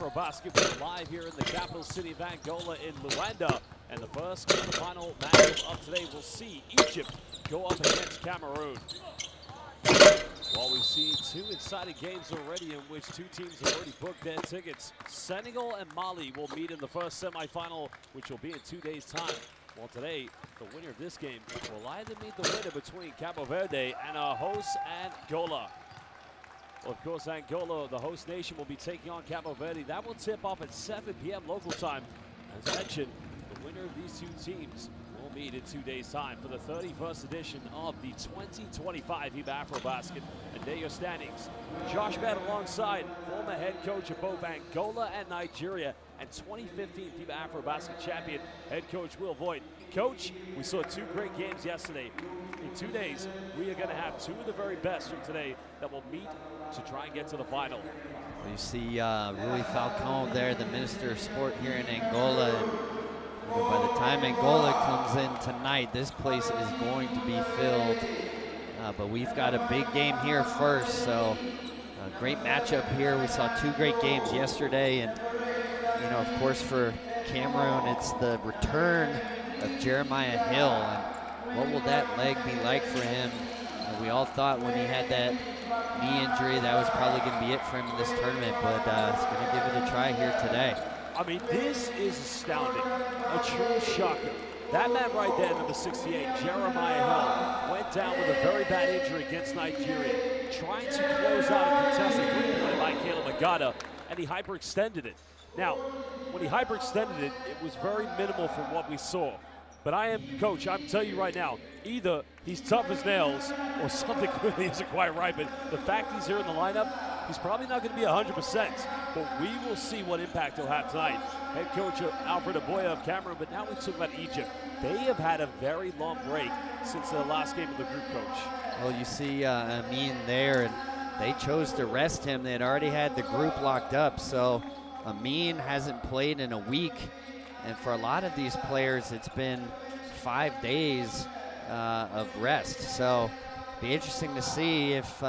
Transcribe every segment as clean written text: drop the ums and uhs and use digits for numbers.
AfroBasket. We're live here in the capital city of Angola in Luanda. And the first quarterfinal matchup of today will see Egypt go up against Cameroon. While we've seen two exciting games already in which two teams have already booked their tickets, Senegal and Mali will meet in the first semifinal, which will be in 2 days' time. Well, today, the winner of this game will either meet the winner between Cabo Verde and our host, Angola. Well, of course, Angola, the host nation, will be taking on Cabo Verde. That will tip off at 7 p.m. local time. As mentioned, the winner of these two teams will meet in 2 days' time for the 31st edition of the 2025 FIBA AfroBasket. And there are your standings. Josh Bed alongside former head coach of both Angola and Nigeria and 2015 FIBA AfroBasket champion, head coach Will Voigt. Coach, we saw two great games yesterday. In 2 days, we are going to have two of the very best from today that will meet to try and get to the final. You see Rui Falcão there, the Minister of Sport here in Angola. And by the time Angola comes in tonight, this place is going to be filled. But we've got a big game here first, so a great matchup here. We saw two great games yesterday, and you know, of course, for Cameroon, it's the return of Jeremiah Hill. And what will that leg be like for him? We all thought when he had that knee injury that was probably going to be it for him in this tournament, but he's going to give it a try here today. I mean, this is astounding, a true shocker. That man right there, number 68, Jeremiah Hill, went down with a very bad injury against Nigeria, trying to close out a contested three-pointer by Caleb Agada, and he hyperextended it. Now, when he hyperextended it, it was very minimal from what we saw. But Coach, I'm telling you right now, either he's tough as nails or something really isn't quite right. But the fact he's here in the lineup, he's probably not going to be 100%. But we will see what impact he'll have tonight. Head coach Alfred Aboya of Cameroon, but now we talk about Egypt. They have had a very long break since their last game of the group, Coach. Well, you see Amin there, and they chose to rest him. They had already had the group locked up, so Amin hasn't played in a week. And for a lot of these players, it's been 5 days of rest. So it'll be interesting to see if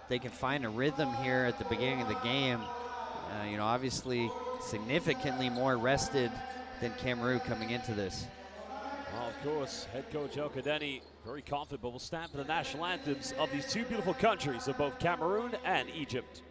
they can find a rhythm here at the beginning of the game. You know, obviously significantly more rested than Cameroon coming into this. Well, of course, head coach El Kadeni very confident, but will stand for the national anthems of these two beautiful countries of both Cameroon and Egypt.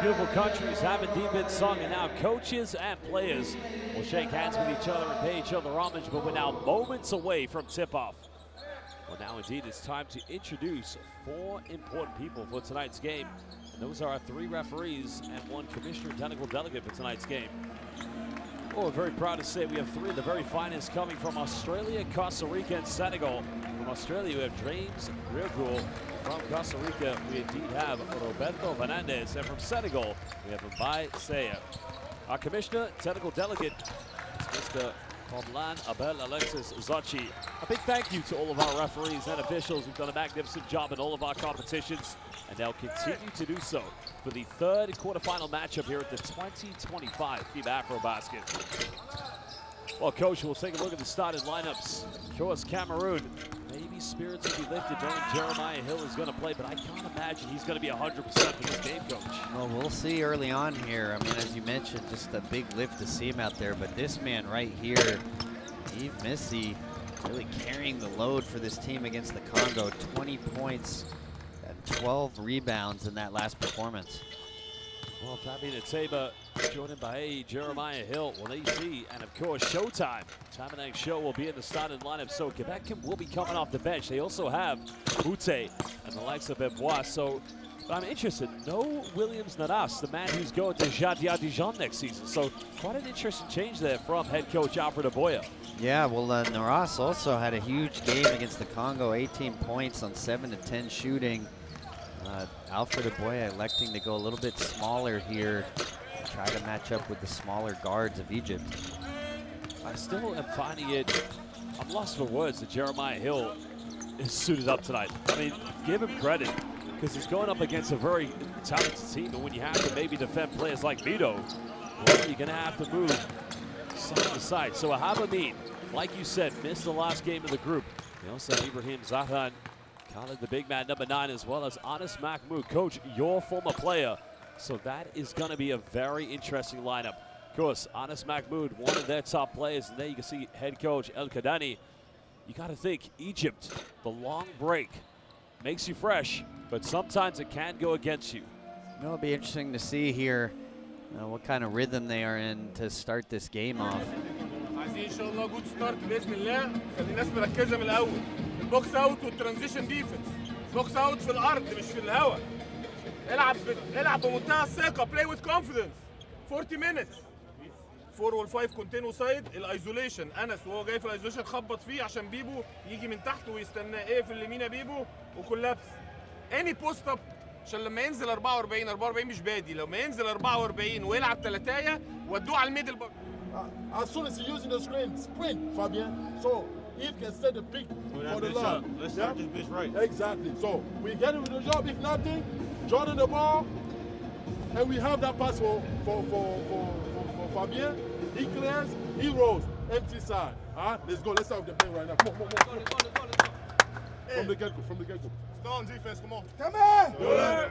beautiful countries have indeed been sung, and now coaches and players will shake hands with each other and pay each other homage, but we're now moments away from tip-off. Well, now indeed it's time to introduce 4 important people for tonight's game. And those are our 3 referees and 1 commissioner technical delegate for tonight's game. Well, we're very proud to say we have 3 of the very finest coming from Australia, Costa Rica, and Senegal. From Australia, we have James Rigoul. From Costa Rica, we indeed have Roberto Fernandez. And from Senegal, we have Mbaye Seye. Our commissioner technical delegate is Mr. Comlan Abel Alexis Zachi. A big thank you to all of our referees and officials who've done a magnificent job in all of our competitions, and they'll continue to do so for the 3rd quarterfinal matchup here at the 2025 FIBA AfroBasket. Well, Coach, we'll take a look at the starting lineups. Of course, Cameroon, maybe spirits will be lifted knowing Jeremiah Hill is going to play, but I can't imagine he's going to be 100% for this game, Coach. Well, we'll see early on here. I mean, as you mentioned, just a big lift to see him out there, but this man right here, Yves Missy, really carrying the load for this team against the Congo. 20 points and 12 rebounds in that last performance. Well, Fabien Ateba, Jordan Bae, Jeremiah Hill, well, they see, and of course, Showtime. Tamanang Show will be in the starting lineup, so Quebec will be coming off the bench. They also have Bute and the likes of Bebois, so I'm interested. No Williams Naras, the man who's going to Jadia Dijon next season, so quite an interesting change there from head coach Alfred Aboya. Yeah, well, Naras also had a huge game against the Congo, 18 points on 7 of 10 shooting. Alfred Aboya electing to go a little bit smaller here, try to match up with the smaller guards of Egypt. I still am finding it, I'm lost for words that Jeremiah Hill is suited up tonight. I mean, give him credit, because he's going up against a very talented team, and when you have to maybe defend players like Vito, well, you're going to have to move side to side. So Ahabameen, like you said, missed the last game of the group. They also have Ibrahim Zahan, Khalid, the big man, number 9, as well as Anas Mahmoud. Coach, your former player. So that is going to be a very interesting lineup. Of course, Anas Mahmoud, one of their top players. And there you can see head coach El Kadani. You got to think Egypt, the long break, makes you fresh, but sometimes it can go against you. It'll be interesting to see here what kind of rhythm they are in to start this game off. عايزين ان شاء الله جود ستارت باذن الله. خلي الناس مركزه من الاول. البوكس اوت والترانزيشن ديفنس. بوكس اوت في الارض مش في الهواء. العب بمنتهى الثقه. بلاي وذ كونفيدنس. 40 minutes. 4 وال5 كونتينو سايد. الايزوليشن انس وهو جاي في الايزوليشن خبط فيه عشان بيبو يجي من تحت ويستناه. ايه في اليمين يا بيبو وكولابس. اني بوست اب عشان لما ينزل 44 مش بادي. لما ينزل 44 ويلعب ثلاثايه ودوه على الميدل بقى. As soon as he's using the screen, sprint, Fabien. So he can set the pick for the line. Let's start this bitch right. Exactly. So we get him with the job. If nothing, Jordan the ball, and we have that pass for Fabien. He clears, he rolls, empty side. Let's go. Let's start with the play right now. Come on. From the get-go. Strong defense, come on. Come on. Good.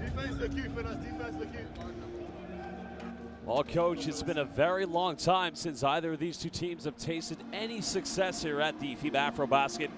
Defense the key, fellas. Defense the key. Well, Coach, it's been a very long time since either of these two teams have tasted any success here at the FIBA AfroBasket.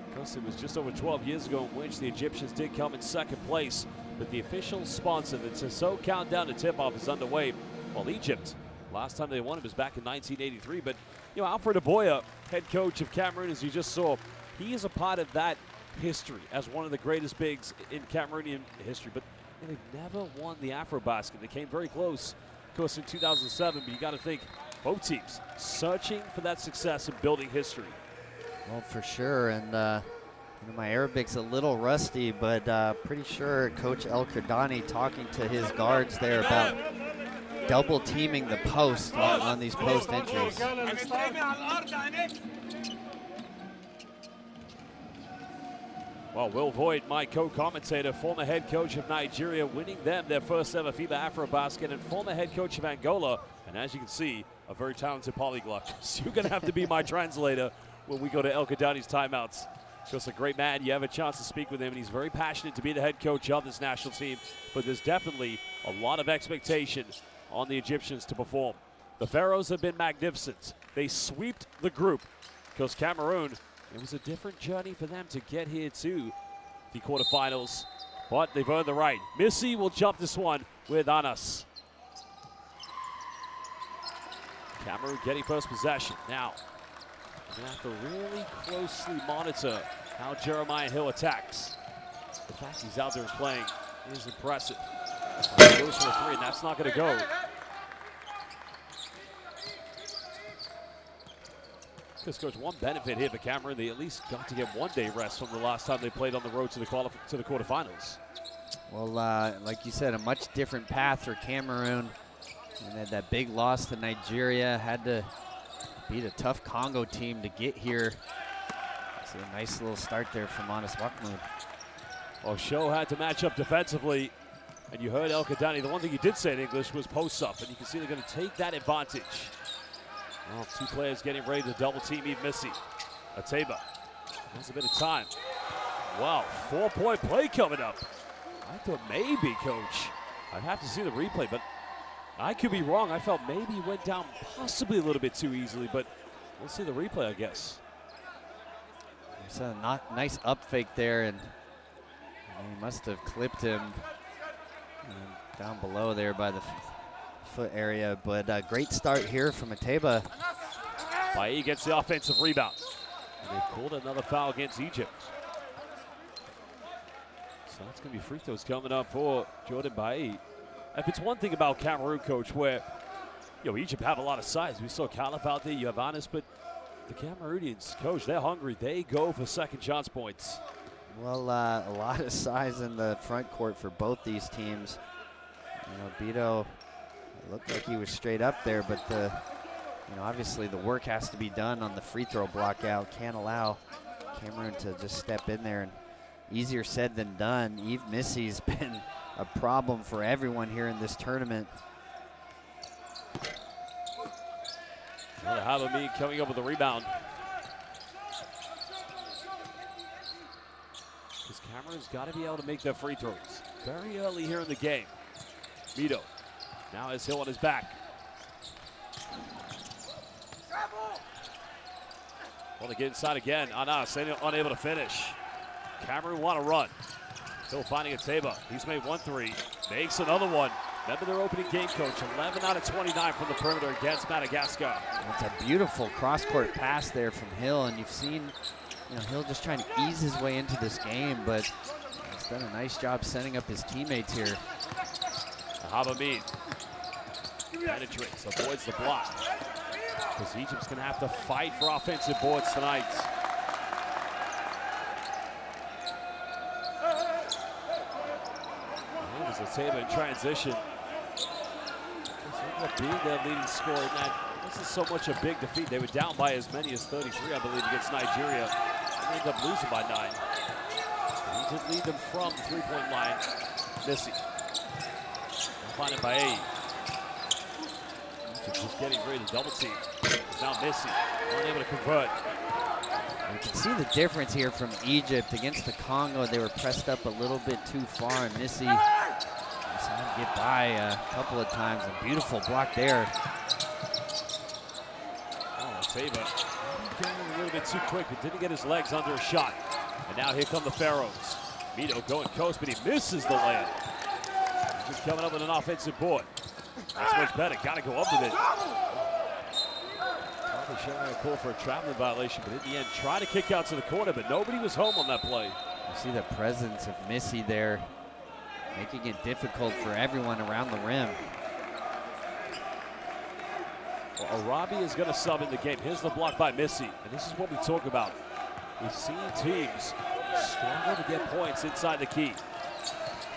Of course, it was just over 12 years ago in which the Egyptians did come in second place, but the official sponsor, the Tissot countdown to tip-off, is underway. Well, Egypt, last time they won it was back in 1983, but, you know, Alfred Aboya, head coach of Cameroon, as you just saw, he is a part of that history as one of the greatest bigs in Cameroonian history, but they've never won the AfroBasket. They came very close, of course, in 2007, but you got to think both teams searching for that success and building history. Well, for sure, and you know, my Arabic's a little rusty, but pretty sure Coach El Kardani talking to his guards there about double teaming the post on these post entries. Well, Will Voigt, my co-commentator, former head coach of Nigeria, winning them their first ever FIBA AfroBasket, and former head coach of Angola, and as you can see, a very talented polyglot. So you're going to have to be my translator when we go to El Kadani's timeouts. Just a great man. You have a chance to speak with him, and he's very passionate to be the head coach of this national team, but there's definitely a lot of expectation on the Egyptians to perform. The Pharaohs have been magnificent. They swept the group because Cameroon, it was a different journey for them to get here to the quarterfinals. but they've earned the right. Missy will jump this one with Anas. Cameroon getting first possession. Now, we're going to have to really closely monitor how Jeremiah Hill attacks. The fact he's out there playing is impressive. He goes for the three, and that's not going to go. Because, Coach, one benefit here for Cameroon, they at least got to get 1 day rest from the last time they played on the road to the quarterfinals. Well, like you said, a much different path for Cameroon. And had that big loss to Nigeria, had to beat a tough Congo team to get here. It's a nice little start there from Anas Mahmoud. Well, Show had to match up defensively, and you heard El Kadani. The one thing he did say in English was post up, and you can see they're going to take that advantage. Well, two players getting ready to double team Eve Missy. Ateba has a bit of time. Wow, 4-point play coming up. I thought maybe, Coach, I'd have to see the replay, but I could be wrong. I felt maybe he went down possibly a little bit too easily, but we'll see the replay, I guess. There's a nice up fake there, and he must have clipped him down below there by the foot area, but a great start here from Ateba. Bailly gets the offensive rebound. And they've called another foul against Egypt. So that's going to be free throws coming up for Jordan Bailly. If it's one thing about Cameroon, Coach, where Egypt have a lot of size. We saw Calif out there, you have Anas, but the Cameroonians, Coach, they're hungry. They go for second chance points. Well, a lot of size in the front court for both these teams. Beto looked like he was straight up there, but obviously the work has to be done on the free throw block out. Can't allow Cameroon to just step in there, and easier said than done. Eve Missy's been a problem for everyone here in this tournament. Habami coming up with a rebound. Because Cameroon's got to be able to make their free throws very early here in the game. Mito now has Hill on his back. Well, they get inside again. Anas unable to finish. Cameroon want to run. Still finding Ateba. He's made 1 3. Makes another one. Remember their opening game, Coach. 11 out of 29 from the perimeter against Madagascar. It's a beautiful cross-court pass there from Hill, and you've seen Hill just trying to ease his way into this game, but he's done a nice job setting up his teammates here. Habamid penetrates, avoids the block. Because Egypt's going to have to fight for offensive boards tonight. Ateba in transition. Being their leading scorer in that wasn't so much a big defeat. They were down by as many as 33, I believe, against Nigeria. They ended up losing by 9. He did lead them from the three-point line. Missy. Finding Bailly. Just getting ready to double team. Now Missy, unable to convert. You can see the difference here from Egypt against the Congo. They were pressed up a little bit too far, and Missy saw him get by a couple of times. A beautiful block there. Oh, Ateba going a little bit too quick, but didn't get his legs under a shot. And now here come the Pharaohs. Mito going coast, but he misses the layup. Just coming up with an offensive board. That's much better. Got to go up with it. Probably showing a call for a traveling violation, but in the end, try to kick out to the corner, but nobody was home on that play. You see the presence of Missy there, making it difficult for everyone around the rim. Well, Arabi is going to sub in the game. Here's the block by Missy, and this is what we talk about. We've seen teams struggle to get points inside the key.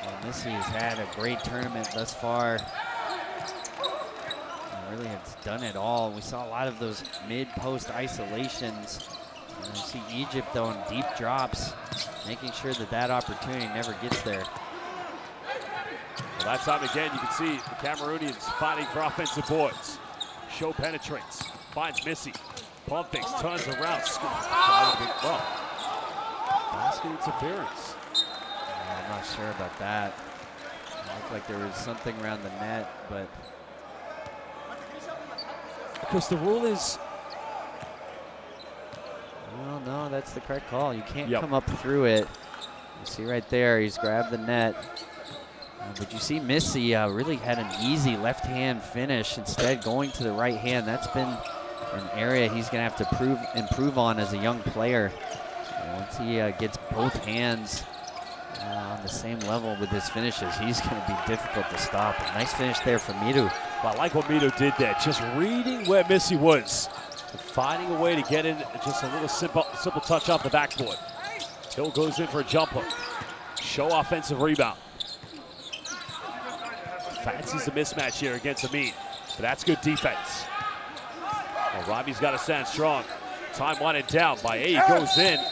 Well, Missy has had a great tournament thus far. Really has done it all. We saw a lot of those mid-post isolations. And you see Egypt, though, in deep drops, making sure that that opportunity never gets there. Well, that time again, you can see the Cameroonians fighting for offensive boards. Show penetrates, finds Missy. Pump fakes, turns around. Basket interference. I'm not sure about that. It looked like there was something around the net, but because the rule is, well, no, that's the correct call. You can't come up through it. You see right there, he's grabbed the net. But you see Missy really had an easy left hand finish, instead going to the right hand. That's been an area he's gonna have to improve on as a young player. Once he gets both hands on the same level with his finishes, he's gonna be difficult to stop. A nice finish there from Mido. Well, I like what Mido did there, just reading where Missy was, and finding a way to get in just a little simple touch off the backboard. Hill goes in for a jump hook. Show offensive rebound. Fancies the mismatch here against Amin, but that's good defense. Well, Robbie's got to stand strong. Time winding down by 8, goes in. You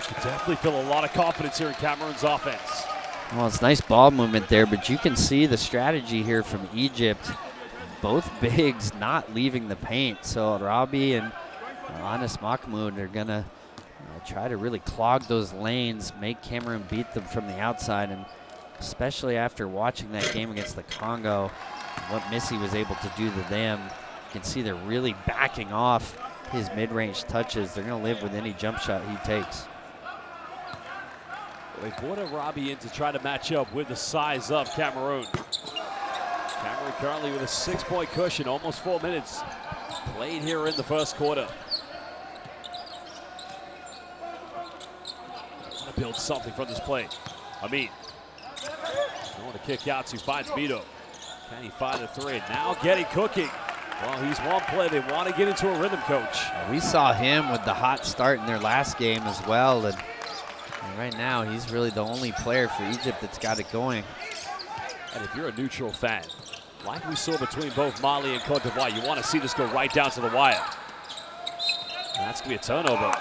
can definitely feel a lot of confidence here in Cameroon's offense. Well, it's nice ball movement there, but you can see the strategy here from Egypt. Both bigs not leaving the paint, so Robbie and Anas Mahmoud are gonna try to really clog those lanes, make Cameroon beat them from the outside, and especially after watching that game against the Congo, what Missy was able to do to them. You can see they're really backing off his mid-range touches. They're gonna live with any jump shot he takes. They brought a Robbie in to try to match up with the size of Cameroon. Cameroon currently with a 6-point cushion, almost 4 minutes played here in the first quarter. Trying to build something from this play. Amin. Going to kick out to, finds Mido. Can he find the 3? Now getting cooking. Well, he's one play. They want to get into a rhythm, coach. We saw him with the hot start in their last game as well. And right now, he's really the only player for Egypt that's got it going. And if you're a neutral fan, like we saw between both Mali and Cote d'Ivoire, you want to see this go right down to the wire. And that's going to be a turnover.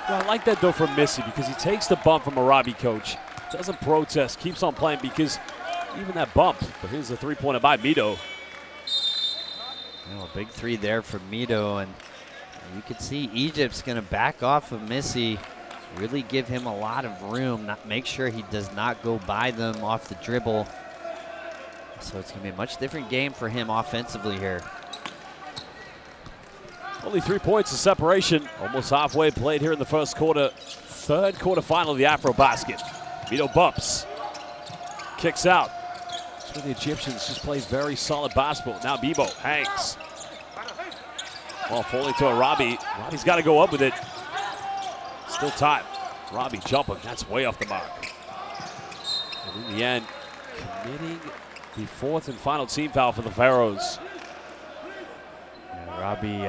Well, I like that, though, from Missy, because he takes the bump from Arabi, coach. Doesn't protest, keeps on playing, because even that bump. But here's a three-pointer by Mido. A big 3 there from Mido, and you can see Egypt's going to back off of Missy, really give him a lot of room, make sure he does not go by them off the dribble. So it's going to be a much different game for him offensively here. Only 3 points of separation, almost halfway played here in the first quarter. Third quarterfinal of the AfroBasket. Mido bumps, kicks out. So the Egyptians just play very solid basketball. Now Bibo hangs. Well, falling to a Robbie. Robbie's got to go up with it. Still time. Robbie jumping, that's way off the mark. And in the end, committing the 4th and final team foul for the Pharaohs. Yeah, Robbie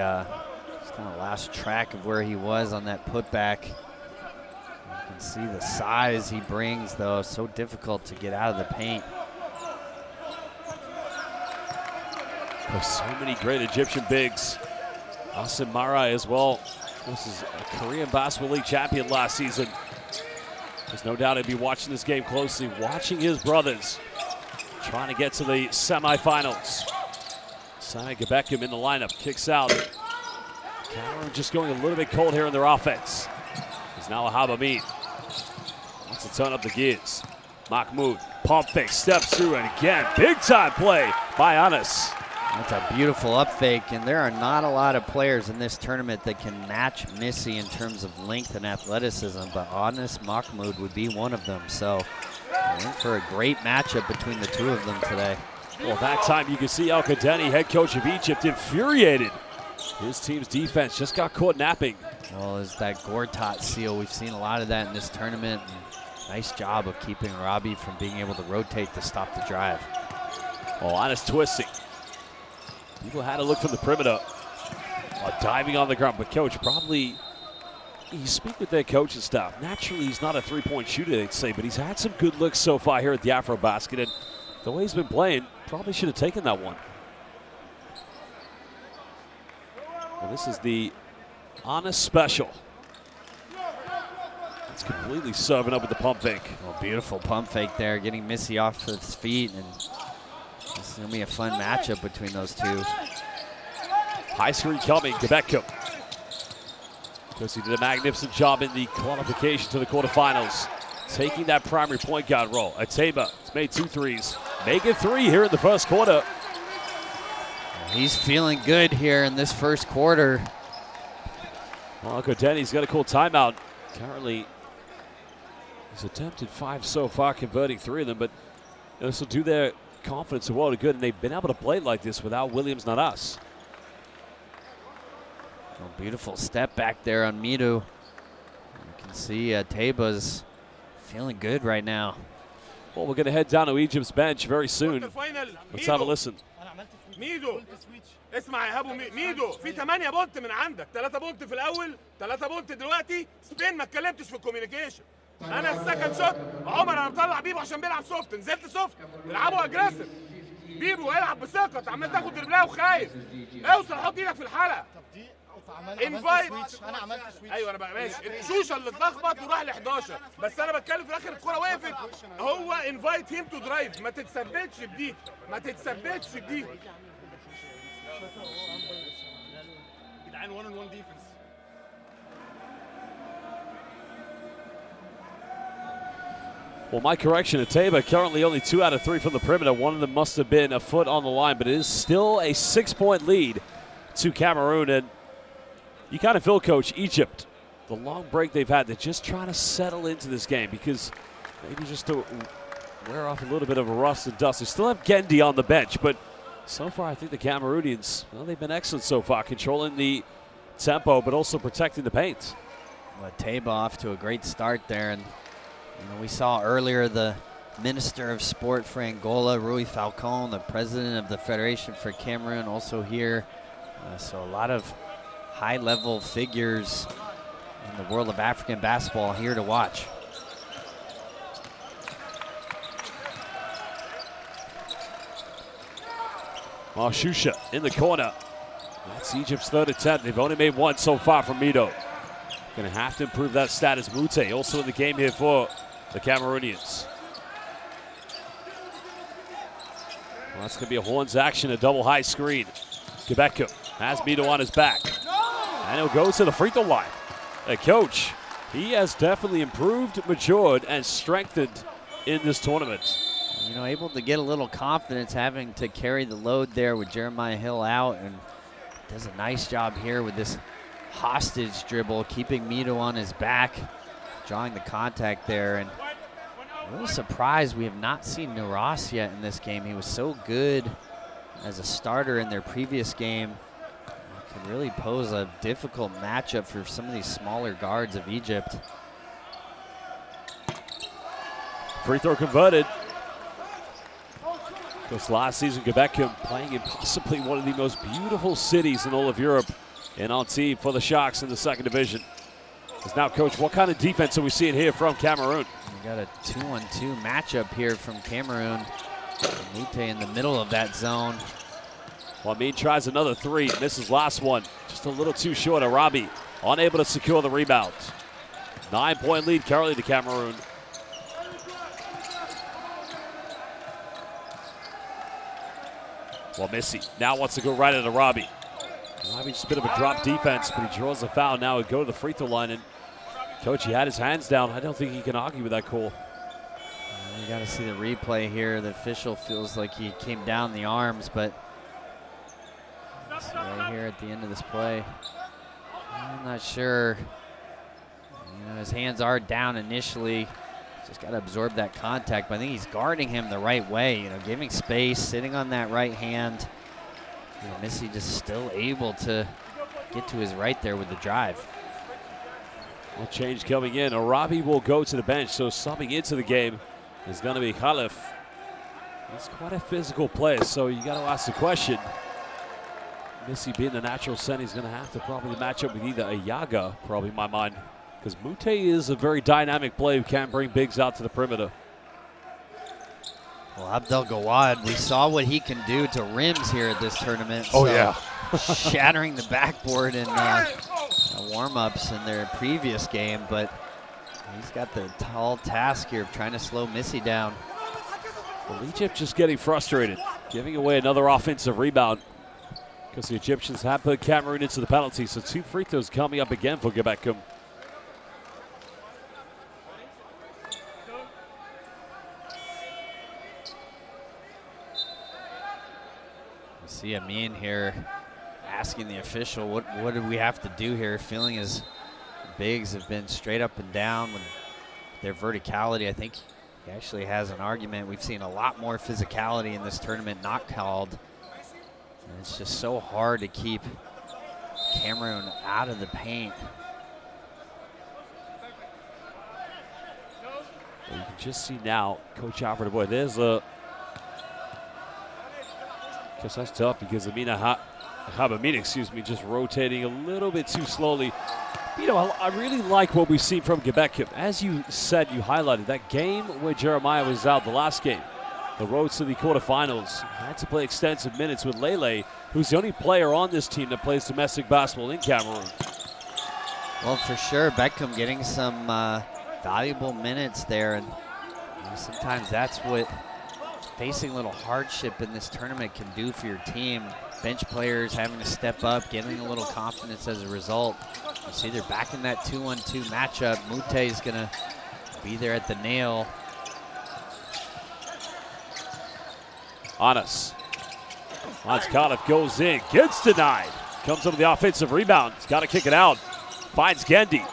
just kind of lost track of where he was on that putback. You can see the size he brings, though. So difficult to get out of the paint. There's so many great Egyptian bigs. Asim Mara as well. This is a Korean Basketball League champion last season. There's no doubt he'd be watching this game closely, watching his brothers trying to get to the semifinals. Sami Gebekam in the lineup, kicks out. Cameroon just going a little bit cold here in their offense. There's now a Amin. Wants to turn up the gears. Mahmoud, pump fake, steps through, and again, big time play by Anas. That's a beautiful up fake, and there are not a lot of players in this tournament that can match Missy in terms of length and athleticism, but Anas Mahmoud would be one of them. So we're in for a great matchup between the two of them today. Well, that time you can see El Kadeni, head coach of Egypt, infuriated. His team's defense just got caught napping. Well, it's that Gortat seal. We've seen a lot of that in this tournament. And nice job of keeping Robbie from being able to rotate to stop the drive. Oh, Anas twisting. People had to look from the perimeter. Diving on the ground, but coach, probably, you speak with their coaching staff. Naturally, he's not a three-point shooter, they'd say, but he's had some good looks so far here at the AfroBasket, and the way he's been playing, probably should have taken that one. Well, this is the Anas special. It's completely serving up with the pump fake. Well, beautiful pump fake there, getting Missy off his feet, and this is going to be a fun matchup between those two. High screen coming, Gebekam. Because he did a magnificent job in the qualification to the quarterfinals. Taking that primary point guard role. Ateba has made 2 threes. Making 3 here in the first quarter. He's feeling good here in this first quarter. Well, Kodeni's got a cool timeout. Currently He's attempted 5 so far, converting 3 of them, but this will do their confidence a world of good, and they've been able to play like this without Williams, not us. Oh, beautiful step back there on Midu. You can see Teba's feeling good right now. Well, we're going to head down to Egypt's bench very soon. Let's have a listen. ميدو اسمع يا هابو ميدو في 8 بونت من عندك 3 بونت في الاول 3 بونت دلوقتي سبين ما اتكلمتش في الكوميونيكيشن انا السكند شوت عمر انا مطلع بيبو عشان بيلعب سوفت نزلت سوفت العبوا اجريسيف بيبو العب بثقه انت عمال تاخد دربلايه وخايف اوصل حط ايدك في الحلقه انفايت انا عملت سويتش ايوه انا بقى ماشي الشوشه اللي اتلخبط وراح ل 11 بس انا بتكلم في الاخر الكوره وقفت هو انفايت هيم تو درايف ما تتثبتش بدي ما تتثبتش بدي جدعان 1 on 1 ديفنس Well, my correction, Ateba currently only 2 out of 3 from the perimeter. One of them must have been a foot on the line, but it is still a 6-point lead to Cameroon. And you kind of feel, Coach, Egypt, the long break they've had, they're just trying to settle into this game because maybe just to wear off a little bit of a rust and dust. They still have Gendy on the bench, but so far I think the Cameroonians, well, they've been excellent so far, controlling the tempo but also protecting the paint. Well, Teba off to a great start there, and we saw earlier the Minister of Sport for Angola, Rui Falcon, the President of the Federation for Cameroon, also here. So a lot of high-level figures in the world of African basketball here to watch. Shusha in the corner. That's Egypt's 3rd attempt. They've only made 1 so far from Mido. Going to have to improve that status. Mute also in the game here for the Cameroonians. Well, that's going to be a horns action, a double high screen. Quebeco has Mido on his back. And he'll go to the free throw line. Coach, he has definitely improved, matured, and strengthened in this tournament. Able to get a little confidence having to carry the load there with Jeremiah Hill out, and does a nice job here with this hostage dribble, keeping Mido on his back, drawing the contact there. And a little surprised we have not seen Naras yet in this game. He was so good as a starter in their previous game. Could really pose a difficult matchup for some of these smaller guards of Egypt. Free throw converted. Because last season, Quebec playing in possibly one of the most beautiful cities in all of Europe, and on team for the Sharks in the 2nd division. Because now, Coach, what kind of defense are we seeing here from Cameroon? We got a 2-on-2 matchup here from Cameroon. Mute in the middle of that zone. Amin tries another 3, misses last one. Just a little too short. Arabi unable to secure the rebound. 9-point lead currently to Cameroon. Well, Missy now wants to go right at Arabi. Arabi just a bit of a drop defense, but he draws a foul. Now he'll go to the free throw line, and Coach, he had his hands down. I don't think he can argue with that call. You got to see the replay here. The official feels like he came down the arms, but right here at the end of this play, I'm not sure. His hands are down initially. Just got to absorb that contact, but I think he's guarding him the right way, giving space, sitting on that right hand. Missy just still able to get to his right there with the drive. Well, change coming in. Arabi will go to the bench, so subbing into the game is going to be Khalif. He's quite a physical player, so you got to ask the question. Missy being the natural center, he's going to have to probably match up with either Ayaga, probably in my mind, because Mute is a very dynamic player who can bring bigs out to the perimeter. Well, Abdel Gawad, we saw what he can do to rims here at this tournament. Oh, yeah. Shattering the backboard in warm-ups in their previous game, but he's got the tall task here of trying to slow Missy down. Well, Egypt just getting frustrated, giving away another offensive rebound because the Egyptians have put Cameroon into the penalty, so 2 free throws coming up again for Quebec. See Amin here asking the official, what do we have to do here? Feeling his bigs have been straight up and down with their verticality. I think he actually has an argument. We've seen a lot more physicality in this tournament not called. And it's just so hard to keep Cameroon out of the paint. Well, you can just see now, Coach Alfred, boy, there's a, I guess that's tough because Habamina, excuse me, just rotating a little bit too slowly. You know, I really like what we've seen from Quebec. As you said, you highlighted that game where Jeremiah was out, the last game, the road to the quarterfinals. He had to play extensive minutes with Lele, who's the only player on this team that plays domestic basketball in Cameroon. Well, for sure, Beckham getting some valuable minutes there, and sometimes that's what facing a little hardship in this tournament can do for your team. Bench players having to step up, getting a little confidence as a result. You see they're back in that 2-on-2 matchup. Mute is going to be there at the nail. Anas. Cardiff goes in, gets denied. Comes up with the offensive rebound. He's got to kick it out. Finds Gendy.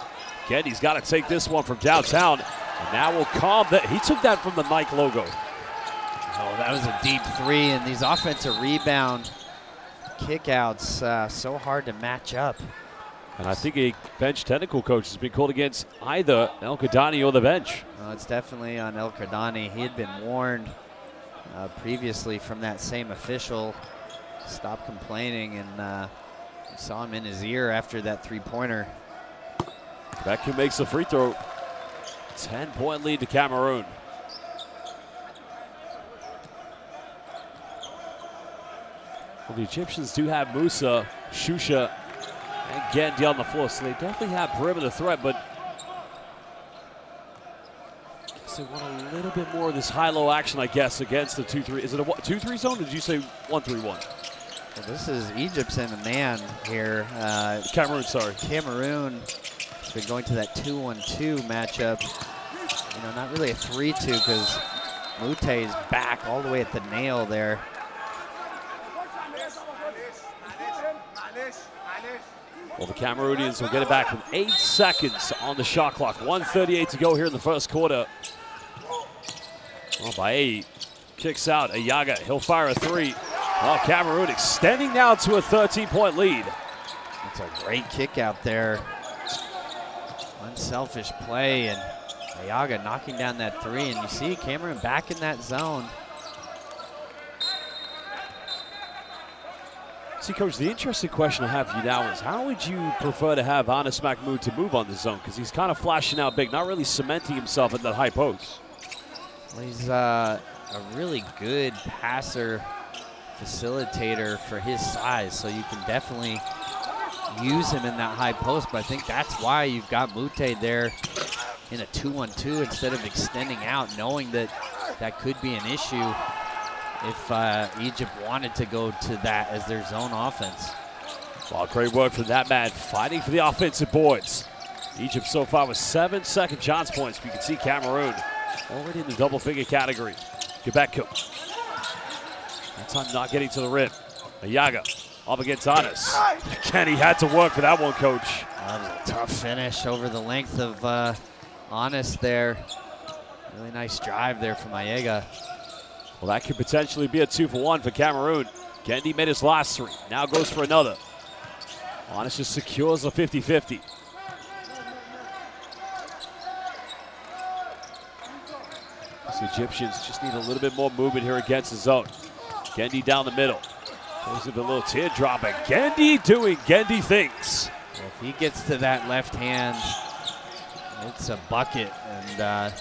Gendy's got to take this one from downtown. And now will calm that. He took that from the Nike logo. Oh, that was a deep three, and these offensive rebound kickouts, so hard to match up. And I think a bench technical coach has been called against either El Kadani or the bench. It's definitely on El Kadani. He had been warned previously from that same official. Stop complaining, and we saw him in his ear after that three-pointer. Beckham makes the free throw. 10-point lead to Cameroon. Well, the Egyptians do have Musa, Shusha, and Gendy on the floor, so they definitely have perimeter threat, but I guess they want a little bit more of this high-low action, I guess, against the 2-3. Is it a 2-3 zone, or did you say 1-3-1? Well, this is Egypt's in a man here. Cameroon, sorry. Cameroon has been going to that 2-on-2 matchup. You know, not really a 3-2 because Mute is back all the way at the nail there. Well, the Cameroonians will get it back with 8 seconds on the shot clock. 1:38 to go here in the first quarter. Well, Bae kicks out Ayaga. He'll fire a three. Well, Cameroon extending now to a 13-point lead. It's a great kick out there. Unselfish play, and Ayaga knocking down that three. And you see Cameroon back in that zone. See, Coach, the interesting question I have for you now is how would you prefer to have Anas Mahmoud to move on the zone? Because he's kind of flashing out big, not really cementing himself at that high post. Well, he's a really good passer, facilitator for his size, so you can definitely use him in that high post, but I think that's why you've got Mute there in a 2-on-2 instead of extending out, knowing that that could be an issue if Egypt wanted to go to that as their zone offense. Well, great work from that man, fighting for the offensive boards. Egypt so far with 7 second chance points. You can see Cameroon already in the double-figure category. Quebec that time not getting to the rim. Ayaga up against Anas. Again, he had to work for that one, Coach. That was a tough finish over the length of Anas there. Really nice drive there from Ayaga. Well, that could potentially be a 2-for-1 for Cameroon. Gendy made his last three. Now goes for another. Anas just secures a 50-50. The Egyptians just need a little bit more movement here against the zone. Gendy down the middle. Goes with a little teardrop, and Gendy doing Gendy things. Well, if he gets to that left hand, it's a bucket, and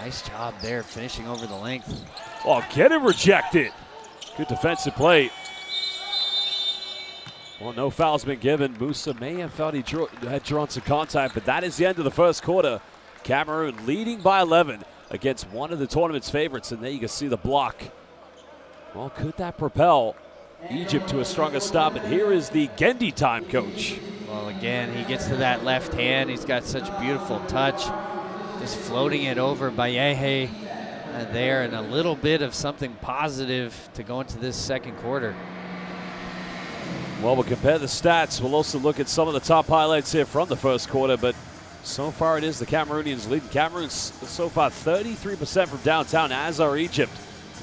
nice job there finishing over the length. Oh, get it rejected. Good defensive play. Well, no foul's been given. Musa may have felt he had drawn some contact, but that is the end of the first quarter. Cameroon leading by 11 against one of the tournament's favorites, and there you can see the block. Well, could that propel Egypt to a stronger stop? And here is the Gendy time, Coach. Well, again, he gets to that left hand. He's got such beautiful touch. Just floating it over Bayehe there, and a little bit of something positive to go into this second quarter. Well, we'll compare the stats. We'll also look at some of the top highlights here from the first quarter, but So far it is the Cameroonians leading. Cameroon's so far 33% from downtown, as are Egypt.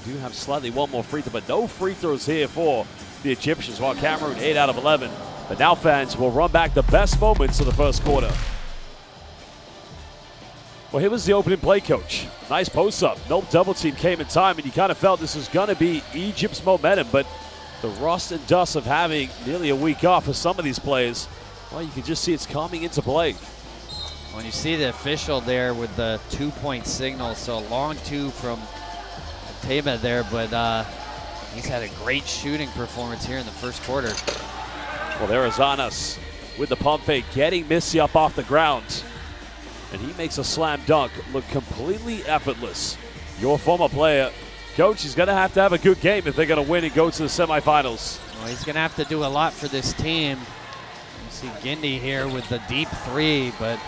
We do have slightly one more free throw, but no free throws here for the Egyptians, while Cameroon 8 out of 11. But now fans will run back the best moments of the first quarter. Well, here was the opening play, coach. Nice post-up. No double team came in time, and you kind of felt this was going to be Egypt's momentum, but the rust and dust of having nearly a week off for some of these players, well, you can just see it's coming into play. When you see the official there with the 2-point signal, so a long two from Teba there, but he's had a great shooting performance here in the first quarter. Well, there is Anas with the pump fake, getting Missy up off the ground. And he makes a slam dunk look completely effortless. Your former player, coach, he's going to have a good game if they're going to win and go to the semifinals. Well, he's going to have to do a lot for this team. You see Gindi here with the deep three, but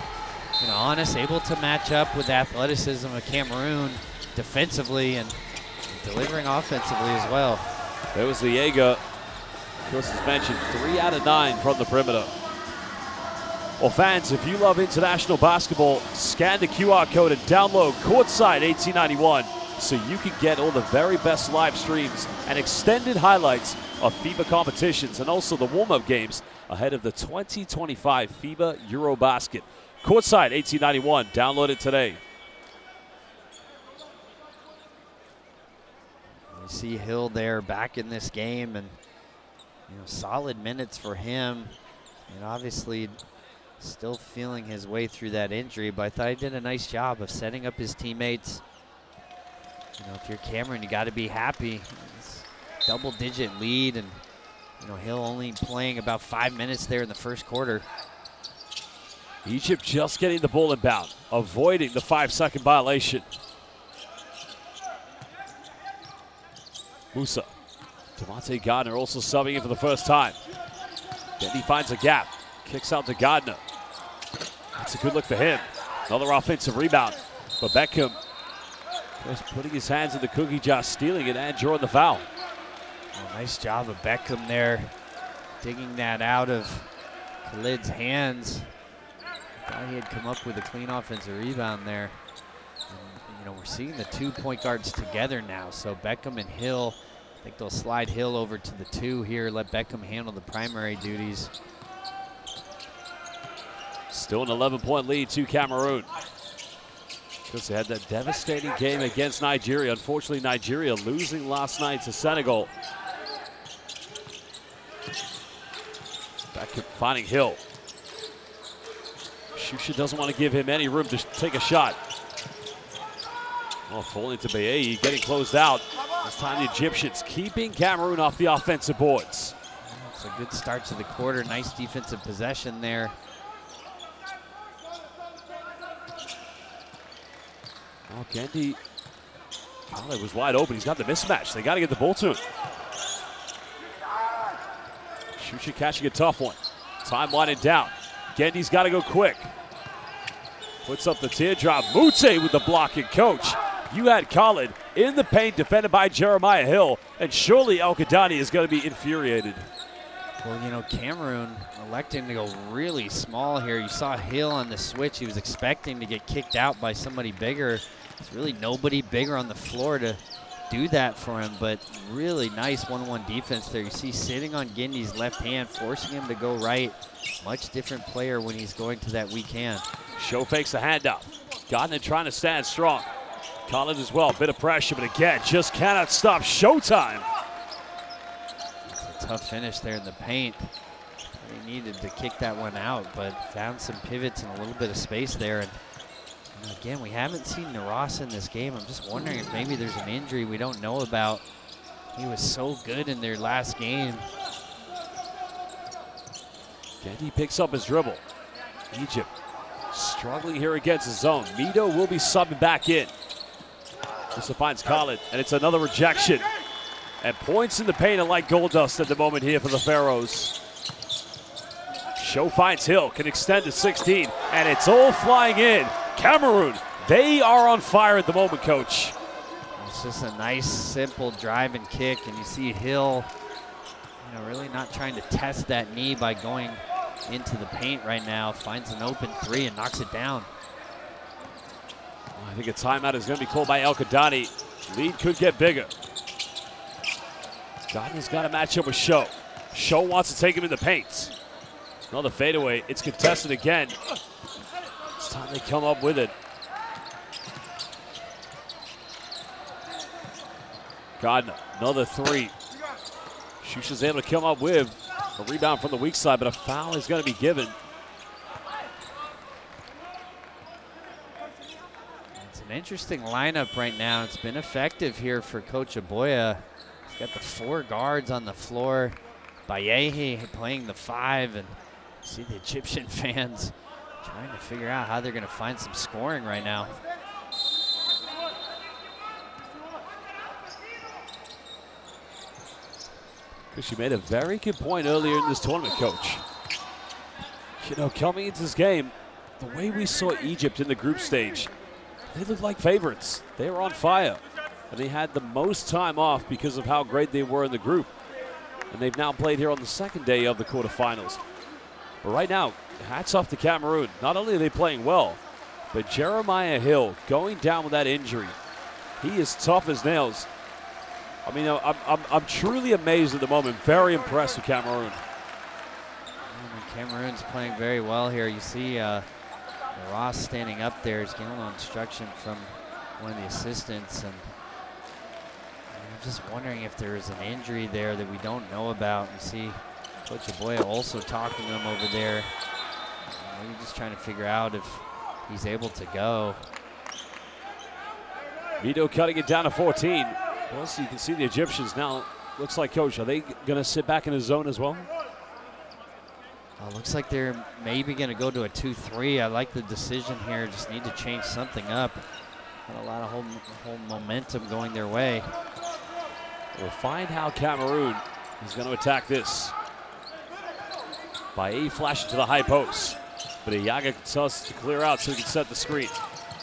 you know, Anas able to match up with the athleticism of Cameroon defensively and delivering offensively as well. There was the Jaeger. Of course, as mentioned, 3 out of 9 from the perimeter. Well, fans, if you love international basketball, scan the QR code and download Courtside 1891 so you can get all the very best live streams and extended highlights of FIBA competitions and also the warm-up games ahead of the 2025 FIBA AfroBasket. Courtside 1891, download it today. You see Hill there back in this game, and you know, solid minutes for him, and obviously still feeling his way through that injury, but I thought he did a nice job of setting up his teammates. You know, if you're Cameroon, you got to be happy. It's double-digit lead, and you know, Hill only playing about 5 minutes there in the first quarter. Egypt just getting the ball inbound, avoiding the 5-second violation. Musa, Devontae Gardner also subbing in for the first time. Then he finds a gap, kicks out to Gardner. That's a good look for him. Another offensive rebound, but Beckham just putting his hands in the cookie jar, stealing it and drawing the foul. Oh, nice job of Beckham there, digging that out of Khalid's hands. Thought he had come up with a clean offensive rebound there. And, you know, we're seeing the 2 point guards together now. So Beckham and Hill, I think they'll slide Hill over to the 2 here, let Beckham handle the primary duties. Still an 11-point lead to Cameroon. Because they had that devastating game against Nigeria. Unfortunately, Nigeria losing last night to Senegal. Beckham finding Hill. Shusha doesn't want to give him any room to take a shot. Oh, falling to Baye, getting closed out. This time the Egyptians keeping Cameroon off the offensive boards. It's a good start to the quarter. Nice defensive possession there. Oh, Gandhi was wide open. He's got the mismatch. They got to get the ball to him. Shusha catching a tough one. Time winding down. Gendy's got to go quick. Puts up the teardrop. Mute with the block, and coach, you had Khalid in the paint defended by Jeremiah Hill, and surely El Kadani is going to be infuriated. Well, you know, Cameroon electing to go really small here. You saw Hill on the switch. He was expecting to get kicked out by somebody bigger. There's really nobody bigger on the floor to do that for him, but really nice one-on-one defense there. You see sitting on Gindy's left hand, forcing him to go right. Much different player when he's going to that weak hand. Show fakes the handoff. Gardner trying to stand strong. Collins as well, bit of pressure, but again, just cannot stop Showtime. It's a tough finish there in the paint. He needed to kick that one out, but found some pivots and a little bit of space there. And again, we haven't seen Naras in this game. I'm just wondering if maybe there's an injury we don't know about. He was so good in their last game. Gendy picks up his dribble. Egypt struggling here against his zone. Mito will be subbing back in. This finds Khalid, and it's another rejection. And points in the paint are like gold dust at the moment here for the Pharaohs. Show finds Hill, can extend to 16, and it's all flying in. Cameroon, they are on fire at the moment, coach. It's just a nice, simple drive and kick, and you see Hill, you know, really not trying to test that knee by going into the paint right now, finds an open three and knocks it down. I think a timeout is going to be called by El Kadani. Lead could get bigger. Gardner's got to match up with Show. Show wants to take him in the paint. Another fadeaway. It's contested again. It's time they come up with it. Gardner, another three. Shusha's able to come up with a rebound from the weak side, but a foul is going to be given. It's an interesting lineup right now. It's been effective here for Coach Aboya. He's got the 4 guards on the floor. Bayehi playing the 5, and see the Egyptian fans trying to figure out how they're going to find some scoring right now. Because you made a very good point earlier in this tournament, Coach. You know, coming into this game, the way we saw Egypt in the group stage, they looked like favorites. They were on fire. And they had the most time off because of how great they were in the group. And they've now played here on the second day of the quarterfinals. But right now, hats off to Cameroon. Not only are they playing well, but Jeremiah Hill going down with that injury. He is tough as nails. I mean, I'm truly amazed at the moment. Very impressed with Cameroon. Cameroon's playing very well here. You see Ross standing up there. He's getting a little instruction from one of the assistants. And I'm just wondering if there is an injury there that we don't know about. You see Coach Aboya also talking to him over there. Maybe just trying to figure out if he's able to go. Mito cutting it down to 14. Well, so you can see the Egyptians now. Looks like, Coach, are they going to sit back in the zone as well? Looks like they're maybe going to go to a 2-3. I like the decision here. Just need to change something up. Got a lot of whole momentum going their way. We'll find how Cameroon is going to attack this. Baye flashing to the high post. But Iyaga tells us to clear out so he can set the screen.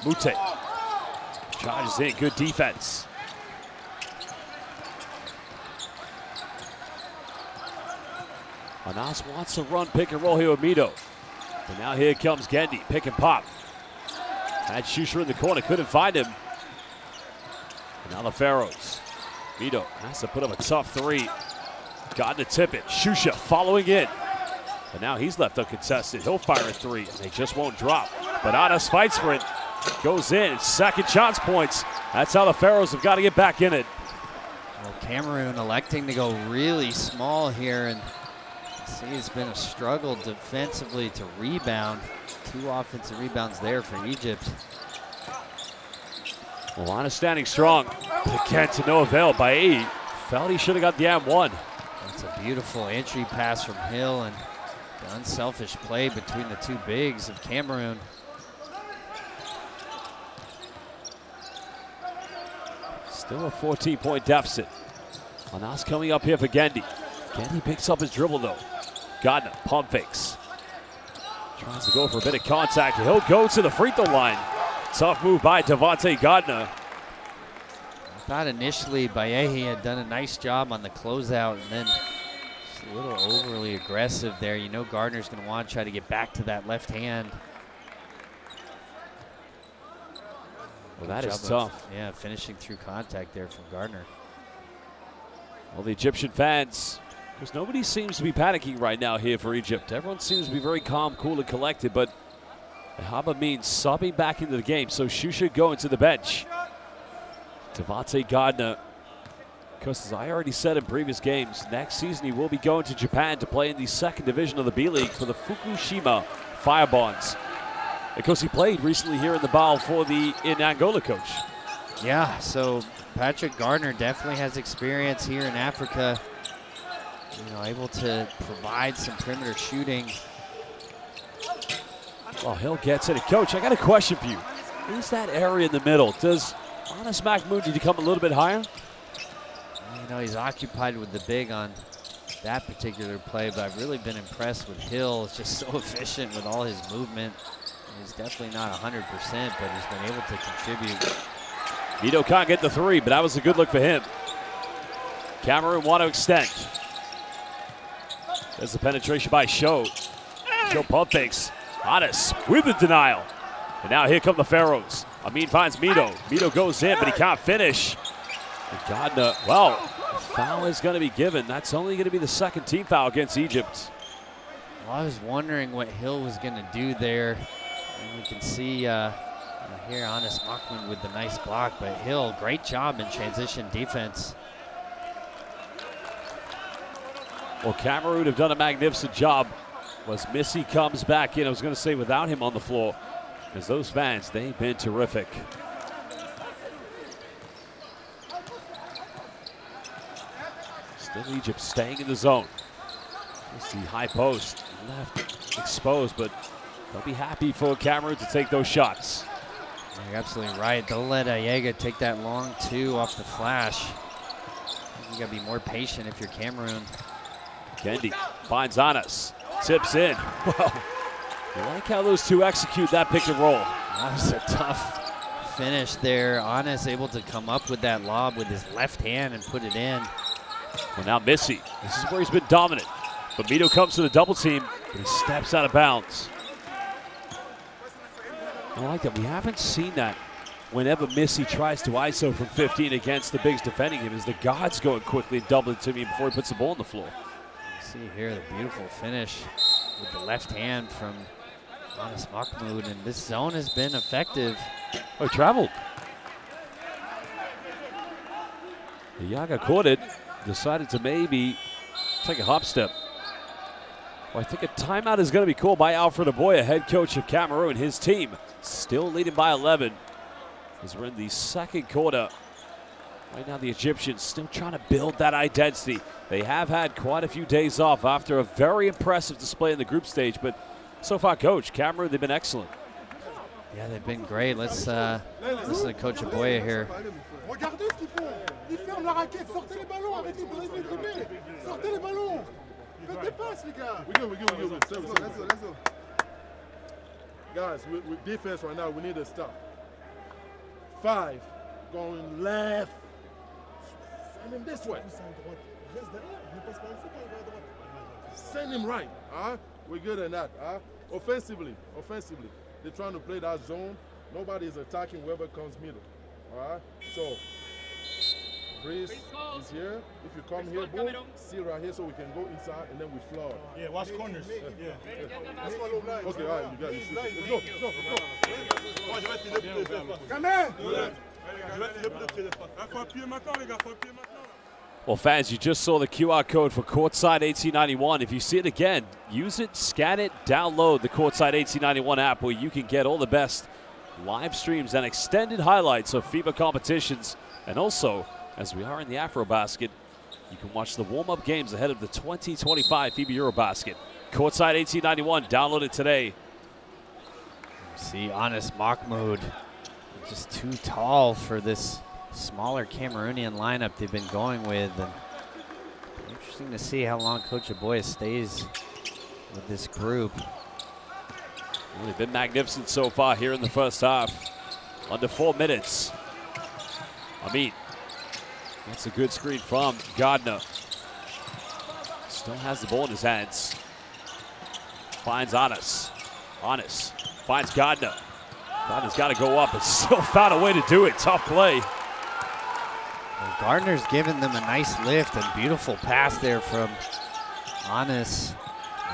Mute charges in. Good defense. Anas wants to run pick and roll here with Mito. And now here comes Gendy, pick and pop. Had Shusha in the corner, couldn't find him. And now the Pharaohs. Mito has to put up a tough three. Got to tip it. Shusha following in. And now he's left uncontested. He'll fire a three, and they just won't drop. But Anas fights for it. Goes in. Second chance points. That's how the Pharaohs have got to get back in it. Well, Cameroon electing to go really small here, and see, it's been a struggle defensively to rebound. 2 offensive rebounds there for Egypt. Milana standing strong. Again to no avail. Baye felt he should have got the M1. That's a beautiful entry pass from Hill and the unselfish play between the 2 bigs of Cameroon. Still a 14-point deficit. Anas coming up here for Gendy. Gendy picks up his dribble though. Gardner, pump fakes. Tries to go for a bit of contact. He'll go to the free throw line. Tough move by Devontae Gardner. I thought initially Bayehi had done a nice job on the closeout, and then just a little overly aggressive there. You know Gardner's going to want to try to get back to that left hand. Well, that is tough. Yeah, finishing through contact there from Gardner. Well, the Egyptian fans, because nobody seems to be panicking right now here for Egypt. Everyone seems to be very calm, cool, and collected, but Haba means subbing back into the game, so Shusha going to the bench. Devontae Gardner, because as I already said in previous games, next season he will be going to Japan to play in the 2nd division of the B-League for the Fukushima Firebonds. Because he played recently here in the BAL in Angola, Coach. Yeah, so Patrick Gardner definitely has experience here in Africa. You know, able to provide some perimeter shooting. Well, Hill gets it. Coach, I got a question for you. Is that area in the middle, does Anas Mahmoud need to come a little bit higher? You know, he's occupied with the big on that particular play, but I've really been impressed with Hill. It's just so efficient with all his movement. He's definitely not 100%, but he's been able to contribute. Mito can't get the three, but that was a good look for him. Cameroon want to extend. There's the penetration by Show. Joe pump fakes. Honest with the denial. And now here come the Pharaohs. Amin finds Mito. Mito goes in, but he can't finish. And Gardner, well, foul is going to be given. That's only going to be the second team foul against Egypt. Well, I was wondering what Hill was going to do there. And we can see here Honest Mahmoud with the nice block, but Hill, great job in transition defense. Well, Cameroon have done a magnificent job. As Missy comes back in, I was going to say without him on the floor, because those fans, they've been terrific. Still Egypt staying in the zone. Missy high post, left exposed, but they'll be happy for Cameroon to take those shots. You're absolutely right. Don't let Ayega take that long two off the flash. You got to be more patient if you're Cameroon. Kendi finds Anas, tips in. Well, you like how those two execute that pick and roll. That was a tough finish there. Anas able to come up with that lob with his left hand and put it in. Well, now Missy, this is where he's been dominant. But Mito comes to the double team, but he steps out of bounds. I like that. We haven't seen that whenever Missy tries to ISO from 15 against the bigs defending him, is the guards going quickly and doubling to me before he puts the ball on the floor. See here the beautiful finish with the left hand from Honest Mahmoud, and this zone has been effective. Oh, traveled. Yaga caught it, decided to maybe take a hop step. Well, I think a timeout is going to be called by Alfred Aboya, head coach of Cameroon. His team still leading by 11 as we're in the second quarter. Right now the Egyptians still trying to build that identity. They have had quite a few days off after a very impressive display in the group stage, but so far, Coach, Cameroon, they've been excellent. Yeah, they've been great. Let's listen to Coach Aboya here. Regardez ce qu'ils font. Ils ferment la raquette. Sortez les ballons. Arrêtez de dribbler. Sortez les ballons. Faites des passes, les gars. We good. Let's go. Guys, with defense right now, we need to stop. 5, going left. Send him this way. Send him right. We're good at that. Offensively, they're trying to play that zone. Nobody is attacking whoever comes middle. All right. So, Breeze is here. If you come here, boom, see right here, so we can go inside and then we floor. Yeah, watch corners. Yeah. Okay, all right, you got it. Let's go. Come in. Faut appuyer maintenant, les gars. Faut appuyer maintenant. Well, fans, you just saw the QR code for Courtside 1891. If you see it again, use it, scan it, download the Courtside 1891 app where you can get all the best live streams and extended highlights of FIBA competitions. And also, as we are in the AfroBasket, you can watch the warm-up games ahead of the 2025 FIBA EuroBasket. Courtside 1891, download it today. See, Honest Mahmoud, just too tall for this smaller Cameroonian lineup they've been going with. And interesting to see how long Coach Aboya stays with this group. Well, they've been magnificent so far here in the first half. Under 4 minutes. Amin. That's a good screen from Gardner. Still has the ball in his hands. Finds Anas. Anas finds Gardner. Gardner's got to go up, but still found a way to do it. Tough play. Well, Gardner's given them a nice lift and beautiful pass there from Anas.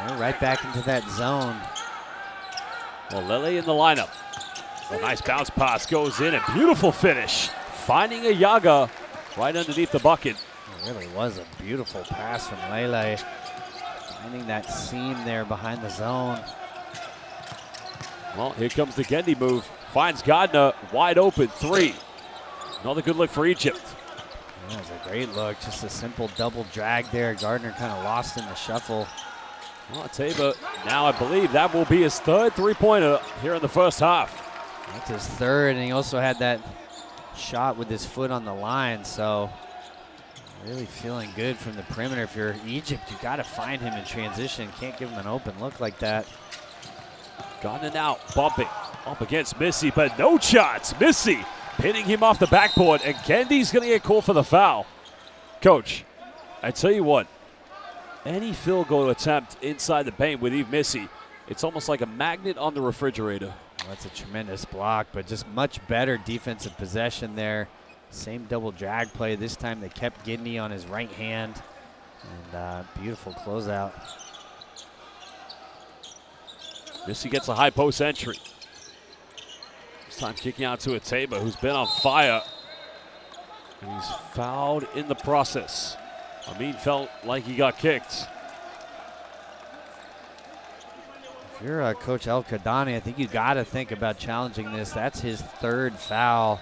They're right back into that zone. Well, Lele in the lineup. A nice bounce pass goes in, and beautiful finish. Finding a Yaga right underneath the bucket. It really was a beautiful pass from Lele. Finding that seam there behind the zone. Well, here comes the Kendi move. Finds Gardner wide open, 3. Another good look for Egypt. Yeah, it was a great look. Just a simple double drag there. Gardner kind of lost in the shuffle. Well, Taba, now I believe that will be his 3rd three-pointer here in the first half. That's his 3rd, and he also had that shot with his foot on the line, so really feeling good from the perimeter. If you're Egypt, you got to find him in transition. Can't give him an open look like that. Gardner now bumping up against Missy, but no shots. Missy pinning him off the backboard, and Kendi's going to get called for the foul. Coach, I tell you what, any field goal attempt inside the paint with Eve Missy, It's almost like a magnet on the refrigerator. Well, that's a tremendous block, but just much better defensive possession there. Same double drag play. This time they kept Gidney on his right hand. And beautiful closeout. Missy gets a high post entry. This time kicking out to Ateba, who's been on fire. And he's fouled in the process. Amin felt like he got kicked. If you're Coach El Kadani, I think you got to think about challenging this. That's his third foul.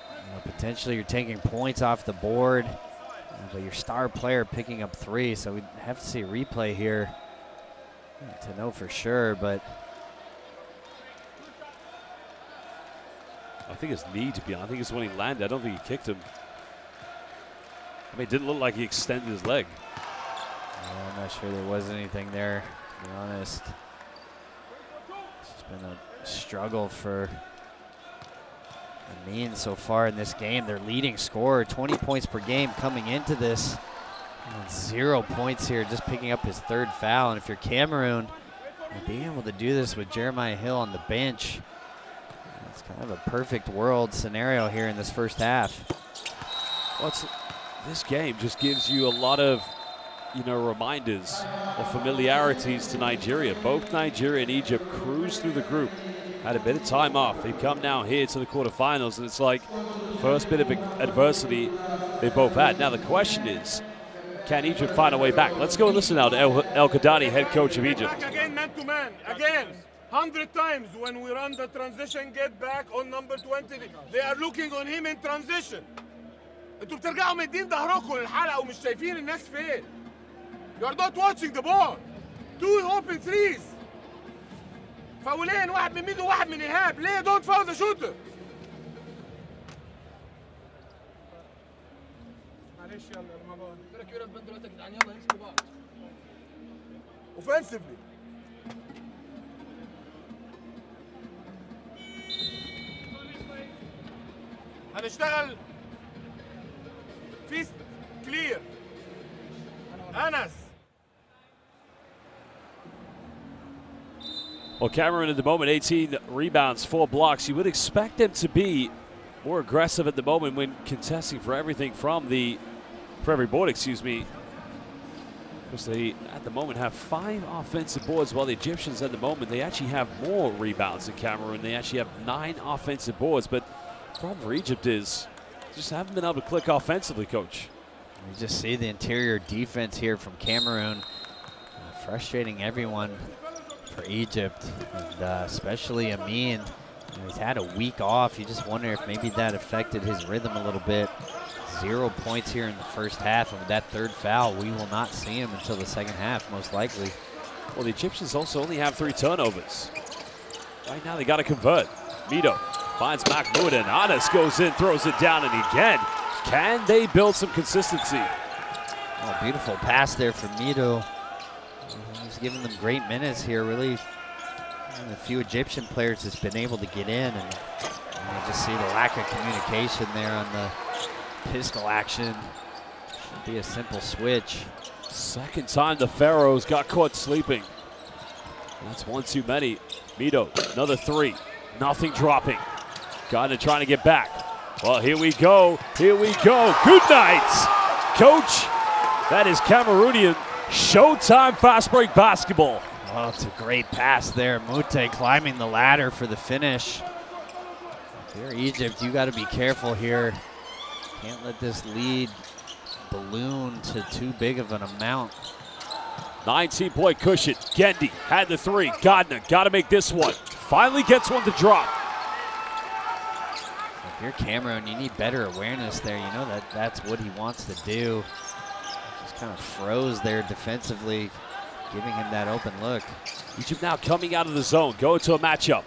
You know, potentially you're taking points off the board, but your star player picking up 3, so we'd have to see a replay here to know for sure, but I think his knee, to be honest. I think it's when he landed. I don't think he kicked him. I mean, it didn't look like he extended his leg. Yeah, I'm not sure there was anything there, to be honest. It's been a struggle for Amin so far in this game. Their leading scorer, 20 points per game coming into this. And 0 points here, just picking up his third foul. And if you're Cameroon, being able to do this with Jeremiah Hill on the bench, it's kind of a perfect world scenario here in this first half. Well, this game just gives you a lot of, reminders of familiarities to Nigeria. Both Nigeria and Egypt cruised through the group, had a bit of time off. They've come now here to the quarterfinals, and it's like first bit of adversity they both had. Now the question is, can Egypt find a way back? Let's go and listen now to El Kadani, head coach of Egypt. Back again, man to man, again. 100 times when we run the transition, get back on number 20. They are looking on him in transition. انتوا بترجعوا مدين ظهركم للحلقة ومش شايفين الناس فين. You are not watching the ball. 2 open threes. فاولين، واحد من ميدو وواحد من إيهاب. ليه؟ Don't foul the shooter. معلش يلا رمضان. قلت لك يورا بند دلوقتي يا جدعان، يلا امسكوا بعض. Offensively. هنشتغل فيست كلير. أنس. Well, Cameroon at the moment, 18 rebounds, 4 blocks. You would expect them to be more aggressive at the moment when contesting for everything for every board, excuse me. Because they, at the moment, have 5 offensive boards, while the Egyptians at the moment, they actually have more rebounds than Cameroon. They actually have 9 offensive boards, but the problem for Egypt is just haven't been able to click offensively, Coach. You just see the interior defense here from Cameroon, frustrating everyone for Egypt, and especially Amin. He's had a week off. You just wonder if maybe that affected his rhythm a little bit. 0 points here in the first half, and with that third foul, we will not see him until the second half, most likely. Well, the Egyptians also only have 3 turnovers. Right now, they got to convert. Mito finds Mahmoud, and Anas goes in, throws it down, and again, can they build some consistency? Oh, beautiful pass there from Mito. He's giving them great minutes here, really. A few Egyptian players has been able to get in, and you just see the lack of communication there on the pistol action. Should be a simple switch. Second time the Pharaohs got caught sleeping. That's one too many. Mito, another 3. Nothing dropping. Gardner trying to get back. Well, here we go. Here we go. Good night, Coach. That is Cameroonian Showtime fast break basketball. Oh, it's a great pass there. Mute climbing the ladder for the finish. If you're Egypt, you got to be careful here. Can't let this lead balloon to too big of an amount. 19-point cushion. Gendy had the 3. Gardner got to make this one. Finally gets one to drop. If you're Cameroon, you need better awareness there. You know that's what he wants to do. Just kind of froze there defensively, giving him that open look. Egypt now coming out of the zone, going to a matchup.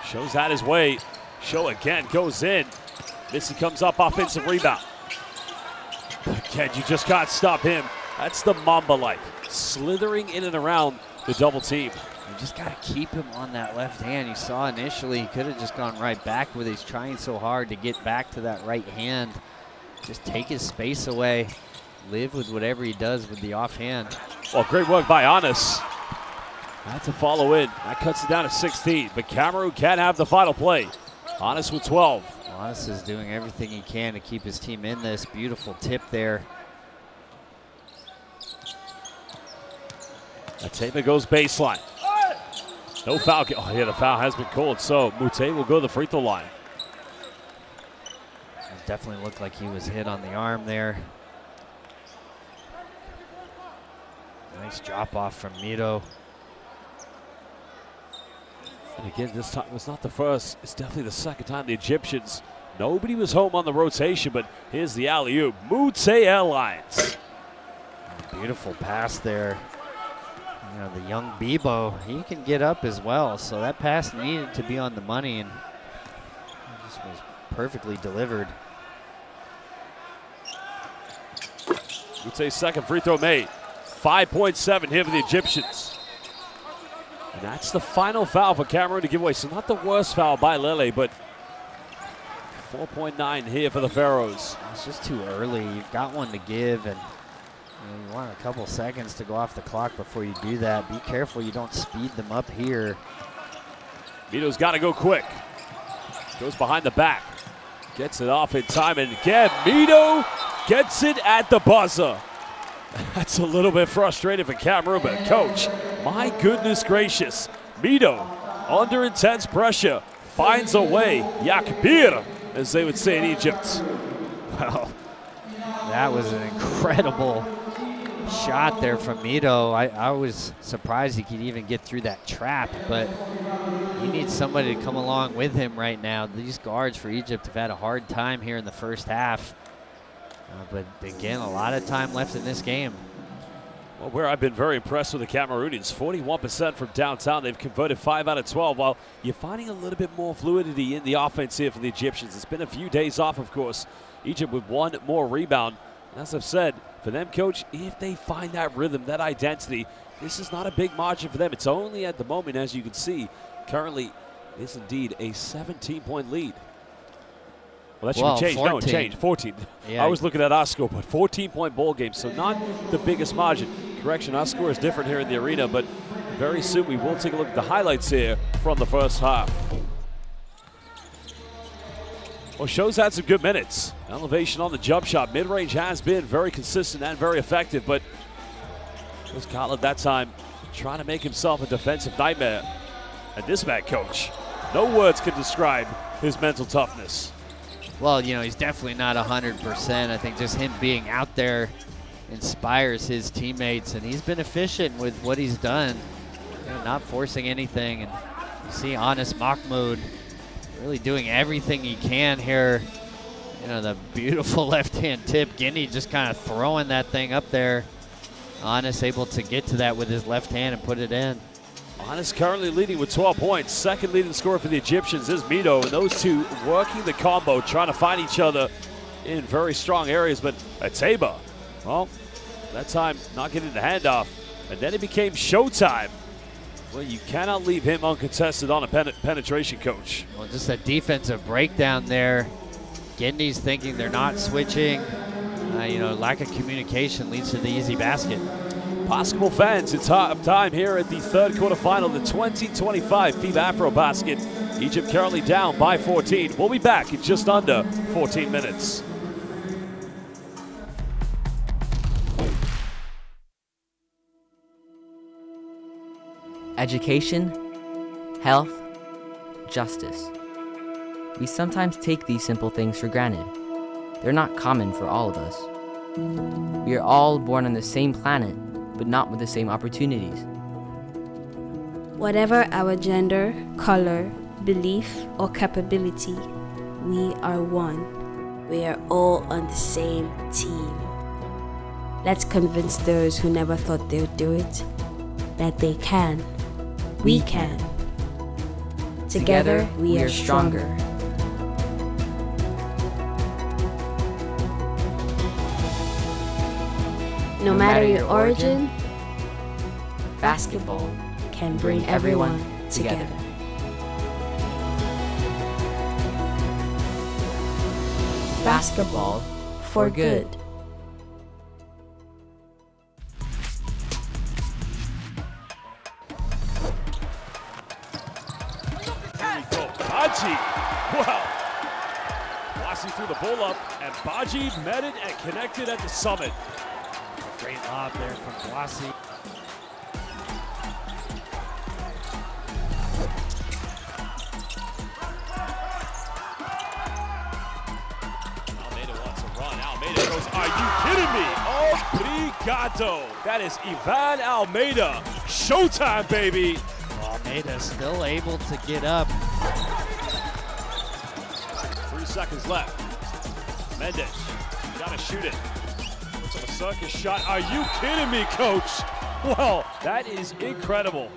Shows that his way. Show again, goes in. Missy comes up, offensive rebound. Again, you just can't stop him. That's the Mamba life, slithering in and around the double team. You just got to keep him on that left hand. You saw initially he could have just gone right back with it. He's trying so hard to get back to that right hand. Just take his space away. Live with whatever he does with the offhand. Well, great work by Anis. Had to follow in. That cuts it down to 16, but Cameroon can have the final play. Anis with 12. Anis is doing everything he can to keep his team in this. Beautiful tip there. Ateba goes baseline. No foul. Oh, yeah, the foul has been called, so Mute will go to the free throw line. It definitely looked like he was hit on the arm there. Nice drop off from Mito. And again, this time was not the first. It's definitely the second time the Egyptians, nobody was home on the rotation, but here's the alley-oop. Mute Airlines. Beautiful pass there. You know, the young Bebo, he can get up as well. So that pass needed to be on the money, and it just was perfectly delivered. Mute's second free throw made. 5.7 here for the Egyptians. And that's the final foul for Cameroon to give away. So not the worst foul by Lele, but 4.9 here for the Pharaohs. It's just too early. You've got one to give, and you want a couple seconds to go off the clock before you do that. Be careful you don't speed them up here. Mito's got to go quick. Goes behind the back. Gets it off in time, and again, Mito gets it at the buzzer. That's a little bit frustrating for Cameroon, but coach, my goodness gracious. Mito, under intense pressure, finds a way. Yakbir, as they would say in Egypt. Well, that was an incredible shot there from Mito. I was surprised he could even get through that trap, but he needs somebody to come along with him right now. These guards for Egypt have had a hard time here in the first half. But again, a lot of time left in this game. Well, where I've been very impressed with the Cameroonians, 41% from downtown. They've converted 5 out of 12, while you're finding a little bit more fluidity in the offense here for the Egyptians. It's been a few days off, of course. Egypt with one more rebound. And as I've said, for them, coach, if they find that rhythm, that identity, this is not a big margin for them. It's only at the moment, as you can see, currently is indeed a 17-point lead. Well, that should be changed. 14. No, changed. 14. Yeah. I was looking at our score, but 14-point ball game, so not the biggest margin. Correction, our score is different here in the arena, but very soon we will take a look at the highlights here from the first half. Well, Show's had some good minutes. Elevation on the jump shot. Mid-range has been very consistent and very effective, but it was Khaled that time trying to make himself a defensive nightmare. And this man, coach, no words can describe his mental toughness. Well, you know, he's definitely not 100%. I think just him being out there inspires his teammates, and he's been efficient with what he's done, you know, not forcing anything. And you see Anis Mahmoud really doing everything he can here. You know, the beautiful left-hand tip. Guinea just kind of throwing that thing up there. Anis able to get to that with his left hand and put it in. Anis currently leading with 12 points. Second leading scorer for the Egyptians is Mito, and those two working the combo, trying to find each other in very strong areas. But Ateba, well, that time not getting the handoff, and then it became showtime. Well, you cannot leave him uncontested on a penetration, coach. Well, just a defensive breakdown there. Gendy's thinking they're not switching. You know, lack of communication leads to the easy basket. Basketball fans, it's time here at the third quarterfinal of the 2025 FIBA AfroBasket. Egypt currently down by 14. We'll be back in just under 14 minutes. Education, health, justice. We sometimes take these simple things for granted. They're not common for all of us. We are all born on the same planet, but not with the same opportunities. Whatever our gender, color, belief, or capability, we are one. We are all on the same team. Let's convince those who never thought they would do it that they can. We can. Together, we are stronger. No matter your origin, basketball can bring everyone together. Basketball for good. Baji. Wow. Bossy threw the ball up, and Baji met it and connected at the summit. Great lob there from Bossy. Almeida wants to run. Almeida goes, are you kidding me? Obrigado. That is Ivan Almeida. Showtime, baby. Almeida still able to get up. 3 seconds left. Mendes, gotta shoot it. From a circus shot. Are you kidding me, coach? Well, that is incredible.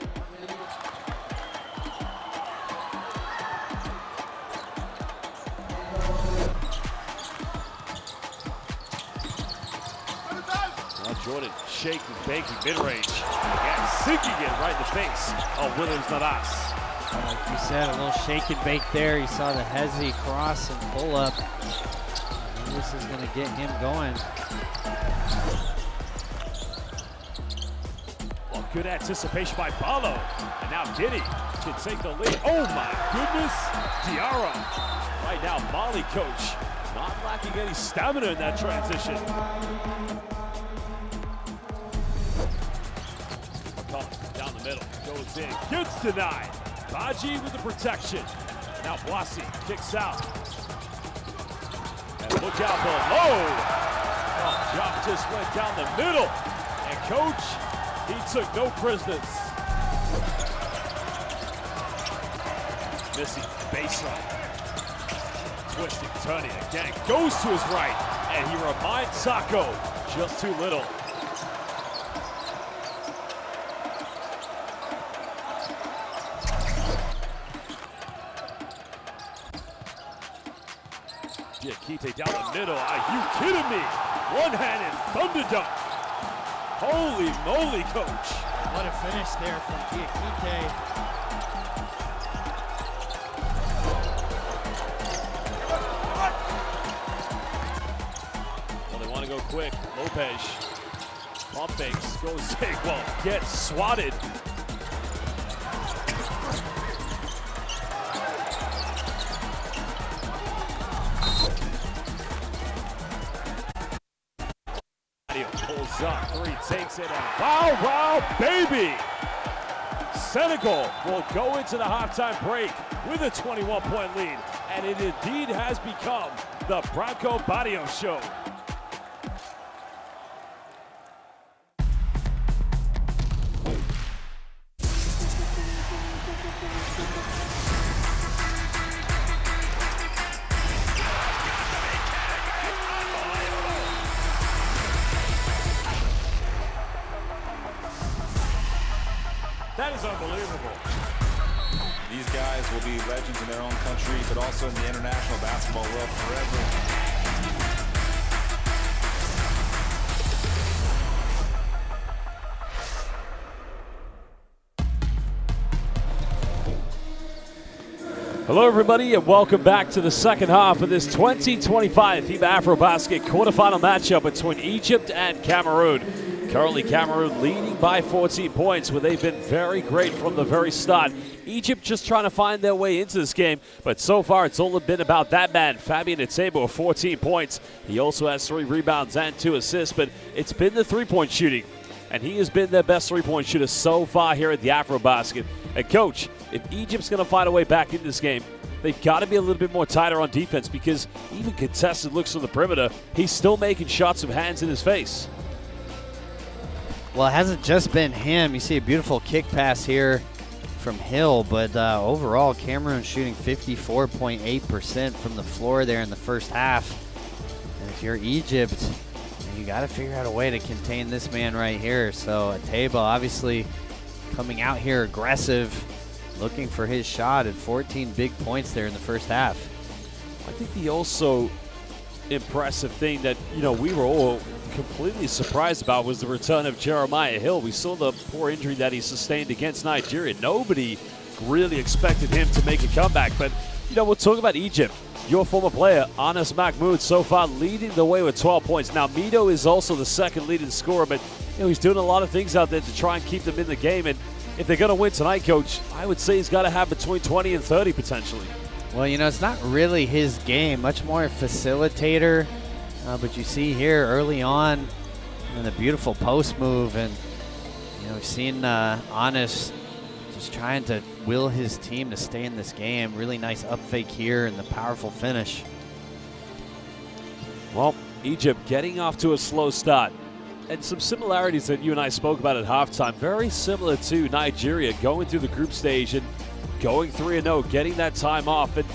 Jordan shaking, banking, mid-range. Again, sinking it right in the face of Williams-Navas. Like you said, a little shake and bake there. You saw the hezzy cross and pull up. And this is going to get him going. Well, good anticipation by Ballo. And now Giddy can take the lead. Oh my goodness, Diarra. Right now, Mali coach not lacking any stamina in that transition. Down the middle, goes in, gets denied. Baji with the protection. Now Bossy kicks out. And look out below. Oh, Jock just went down the middle. And coach, he took no prisoners. Missing baseline. Twisting, turning again, goes to his right. And he reminds Sacco just too little. Diakite down the middle. Are you kidding me? One-handed thunder dunk. Holy moly, coach. What a finish there from Diakite. Well, they want to go quick. Lopez. Pump fakes. Goes big. Well, gets swatted. Pulls up, three, takes it, and wow, wow, baby! Senegal will go into the halftime break with a 21-point lead, and it indeed has become the Branco Barrio Show. That is unbelievable. These guys will be legends in their own country, but also in the international basketball world forever. Hello, everybody, and welcome back to the second half of this 2025 FIBA AfroBasket quarterfinal matchup between Egypt and Cameroon. Currently, Cameroon leading by 14 points, where they've been very great from the very start. Egypt just trying to find their way into this game, but so far it's only been about that man, Fabien Etsebo, with 14 points. He also has 3 rebounds and 2 assists, but it's been the three-point shooting, and he has been their best three-point shooter so far here at the AfroBasket. And coach, if Egypt's going to find a way back into this game, they've got to be a little bit more tighter on defense, because even contested looks from the perimeter, he's still making shots with hands in his face. Well, it hasn't just been him. You see a beautiful kick pass here from Hill, but overall, Cameroon shooting 54.8% from the floor there in the first half. And if you're Egypt, you got to figure out a way to contain this man right here. So Etsebo obviously coming out here aggressive, looking for his shot, at 14 big points there in the first half. I think the also impressive thing that, we were all completely surprised about was the return of Jeremiah Hill. We saw the poor injury that he sustained against Nigeria. Nobody really expected him to make a comeback. But, we'll talk about Egypt. Your former player, Anas Mahmoud, so far leading the way with 12 points. Now, Mido is also the second leading scorer, but he's doing a lot of things out there to try and keep them in the game. And if they're going to win tonight, Coach, I would say he's got to have between 20 and 30 potentially. Well, you know, it's not really his game, much more a facilitator. But you see here early on, the beautiful post move, and you know, we've seen Honest just trying to will his team to stay in this game. Really nice up fake here and the powerful finish. Well, Egypt getting off to a slow start. And some similarities that you and I spoke about at halftime. Very similar to Nigeria going through the group stage and going 3-0, getting that time off. And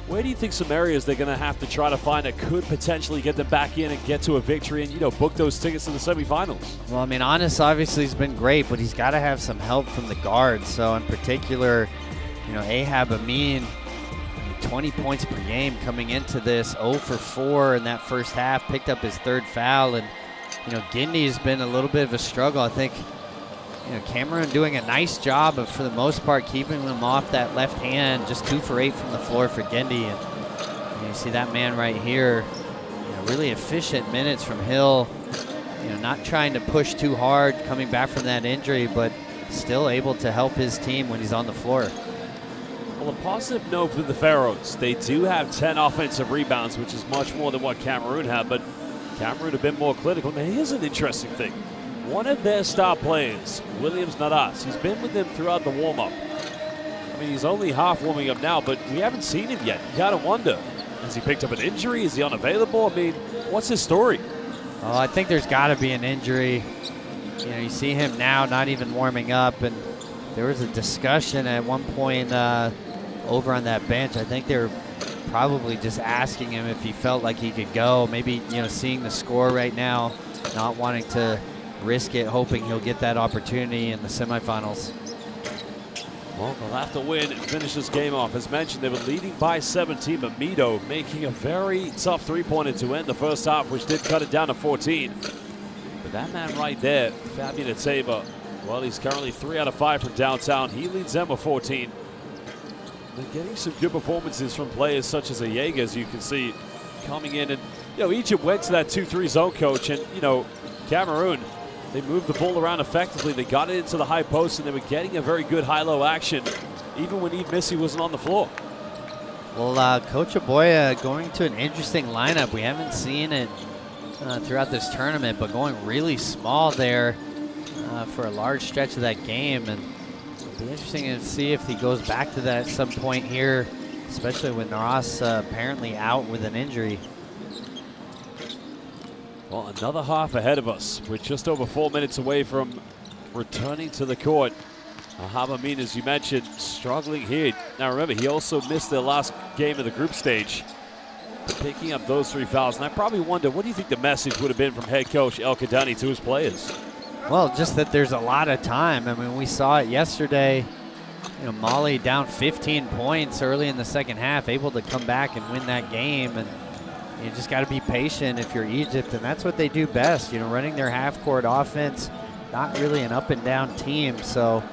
where do you think some areas they're going to have to try to find that could potentially get them back in and get to a victory and, you know, book those tickets to the semifinals? Well, I mean, Honest obviously has been great, but he's got to have some help from the guards. So in particular, you know, Ahab Amin, 20 points per game coming into this, 0 for 4 in that first half, picked up his third foul. And, you know, Gindi has been a little bit of a struggle. I think, you know, Cameroon doing a nice job of, for the most part, keeping them off that left hand, just 2 for 8 from the floor for Gindi. And you see that man right here, you know, really efficient minutes from Hill, you know, not trying to push too hard coming back from that injury, but still able to help his team when he's on the floor. Well, a positive note for the Pharaohs. They do have 10 offensive rebounds, which is much more than what Cameroon had, but Cameroon have been more clinical. Now, here's an interesting thing. One of their star players, Williams Naras, he's been with them throughout the warm-up. I mean, he's only half warming up now, but we haven't seen him yet. You gotta wonder, has he picked up an injury? Is he unavailable? I mean, what's his story? Oh, I think there's got to be an injury. You know, you see him now not even warming up, and there was a discussion at one point over on that bench. I think they were probably just asking him if he felt like he could go. Maybe, you know, seeing the score right now, not wanting to risk it, hoping he'll get that opportunity in the semifinals. Well, they'll have to win and finish this game off. As mentioned, they were leading by 17, but Mito making a very tough three-pointer to end the first half, which did cut it down to 14. But that man right there, Fabian Ateba, well, he's currently 3 out of 5 from downtown. He leads them with 14. They're getting some good performances from players such as Ayega, as you can see, coming in. And, you know, Egypt went to that 2-3 zone, coach, and, you know, Cameroon, they moved the ball around effectively. They got it into the high post, and they were getting a very good high-low action, even when Eve Missy wasn't on the floor. Well, Coach Aboya going to an interesting lineup. We haven't seen it throughout this tournament, but going really small there for a large stretch of that game. And it'll be interesting to see if he goes back to that at some point here, especially with Naras apparently out with an injury. Well, another half ahead of us. We're just over 4 minutes away from returning to the court. Ahab Amin, as you mentioned, struggling here. Now remember, he also missed the last game of the group stage, picking up those 3 fouls. And I probably wonder, what do you think the message would have been from head coach El Kadani to his players? Well, just that there's a lot of time. I mean, we saw it yesterday. You know, Mali down 15 points early in the second half, able to come back and win that game. And you just got to be patient if you're Egypt, and that's what they do best, you know, running their half-court offense, not really an up-and-down team. So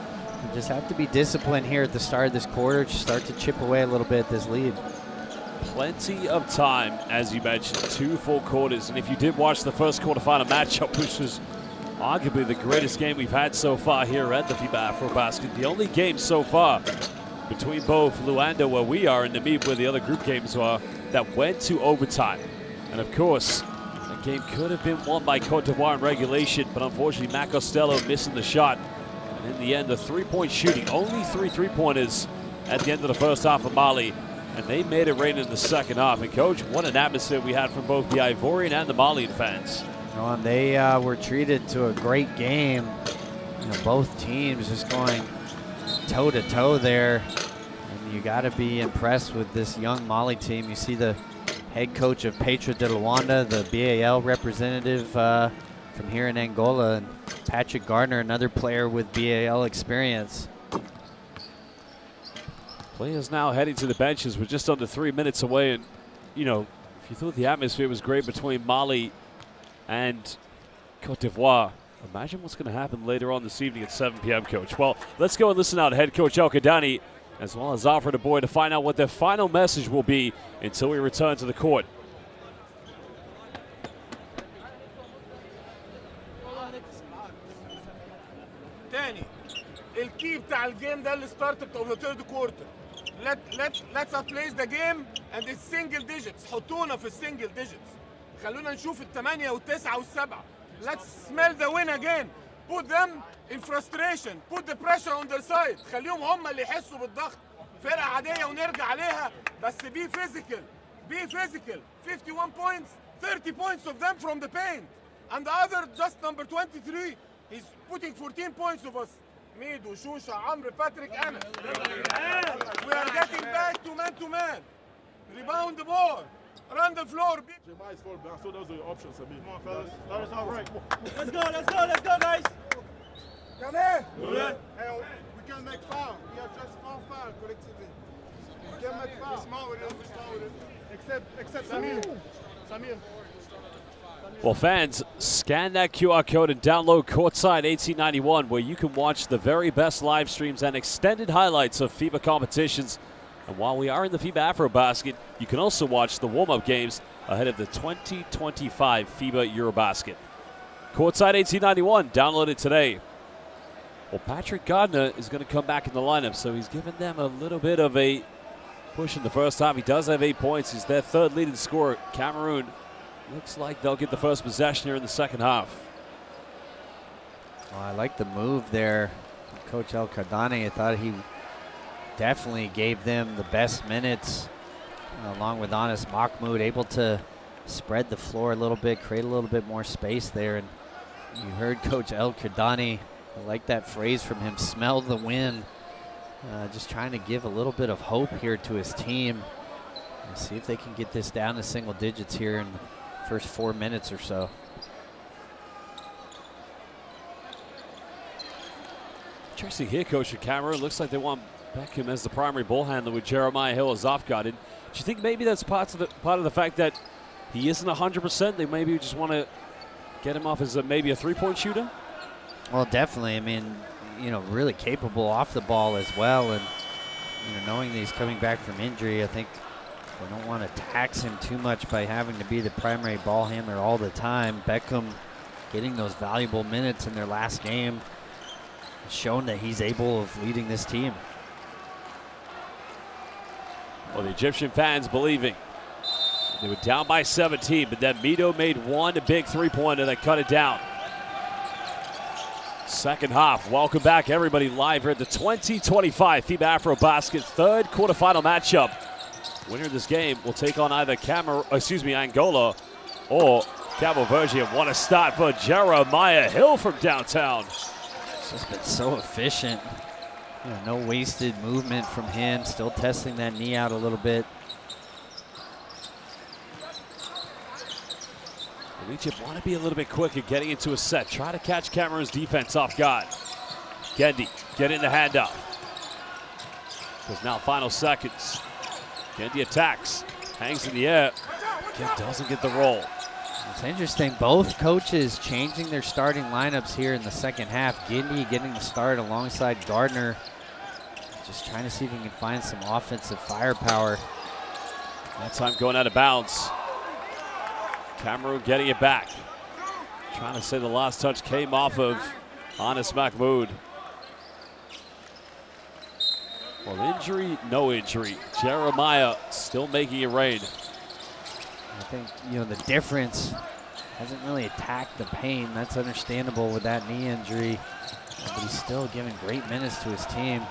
you just have to be disciplined here at the start of this quarter, just start to chip away a little bit at this lead. Plenty of time, as you mentioned, 2 full quarters. And if you did watch the first quarterfinal matchup, which was arguably the greatest game we've had so far here at the FIBA AfroBasket, the only game so far between both Luanda, where we are, and Namibia, where the other group games are, that went to overtime. And of course, the game could have been won by Cote d'Ivoire in regulation, but unfortunately Matt Costello missing the shot. And in the end, the three-point shooting, only 3 three-pointers at the end of the first half of Mali, and they made it rain in the second half. And coach, what an atmosphere we had from both the Ivorian and the Malian fans. Oh, and they were treated to a great game. You know, both teams just going toe-to-toe there. And you got to be impressed with this young Mali team. You see the head coach of Petra de Luanda, the BAL representative from here in Angola, and Patrick Gardner, another player with BAL experience. Players now heading to the benches. We're just under 3 minutes away. And, you know, if you thought the atmosphere was great between Mali and Cote d'Ivoire, imagine what's going to happen later on this evening at 7 p.m., Coach. Well, let's go and listen out to head coach El Kadani, as well as Alfred Aboy, to find out what their final message will be until we return to the court. تاني الكي بتاع الجيم ده اللي ستارت بتاع ثيرد كوارتر. let's place the game and it's single digits. حطونا في single digits. خلونا نشوف ال8 وال9 وال7. Let's smell the win again. Put them in frustration. Put the pressure on their side. خليهم هم اللي يحسوا بالضغط. فرقة عادية ونرجع عليها بس be physical. Be physical. 51 points, 30 points of them from the paint. And the other, just number 23, he's putting 14 points of us. Mido, Shusha, Amr, Patrick, Anas. We are getting back to man. Rebound the ball. Run the floor. Jeremiah's fall back, so those are your options, Samir. Come on, fellas. Start us off right. Let's go, guys. Come here. Hey, we can make foul. We have just one foul collectively. We can make foul. We're smart with it. Except Samir. Well, fans, scan that QR code and download Courtside 1891, where you can watch the very best live streams and extended highlights of FIBA competitions. And while we are in the FIBA AfroBasket, you can also watch the warm-up games ahead of the 2025 FIBA EuroBasket. Courtside 1891, download it today. Well, Patrick Gardner is going to come back in the lineup, so he's given them a little bit of a push in the first half. He does have 8 points. He's their third leading scorer. Cameroon looks like they'll get the first possession here in the second half. Well, I like the move there from Coach El Kardani. I thought he definitely gave them the best minutes, along with Anas Mahmoud, able to spread the floor a little bit, create a little bit more space there. And you heard Coach El Kardani, I like that phrase from him, smell the wind. Just trying to give a little bit of hope here to his team. And see if they can get this down to single digits here in the first 4 minutes or so. Interesting here, Coach of Cameroon. Looks like they want Beckham as the primary ball handler with Jeremiah Hill as off guarded. Do you think maybe that's part of the fact that he isn't 100%? They maybe just want to get him off as maybe a three-point shooter? Well, definitely. I mean, you know, really capable off the ball as well. And, you know, knowing that he's coming back from injury, I think they don't want to tax him too much by having to be the primary ball handler all the time. Beckham getting those valuable minutes in their last game has shown that he's able of leading this team. Well, the Egyptian fans believing. They were down by 17, but then Mido made one big three-pointer that cut it down. Second half. Welcome back, everybody, live here at the 2025 FIBA AfroBasket third quarterfinal matchup. Winner of this game will take on either Angola or Cabo Verde. And what a start for Jeremiah Hill from downtown. It's just been so efficient. You know, no wasted movement from him. Still testing that knee out a little bit. Well, Egypt want to be a little bit quicker getting into a set. Try to catch Cameroon's defense off guard. Gendy, get in the handoff. Because now final seconds. Gendy attacks, hangs in the air. Again, doesn't get the roll. It's interesting, both coaches changing their starting lineups here in the second half. Gendy getting the start alongside Gardner. Just trying to see if he can find some offensive firepower. That time going out of bounds. Cameroon getting it back. Trying to say the last touch came off of Anas Mahmoud. Well, injury, no injury. Jeremiah still making it rain. I think, you know, the difference hasn't really attacked the pain. That's understandable with that knee injury. But he's still giving great minutes to his team.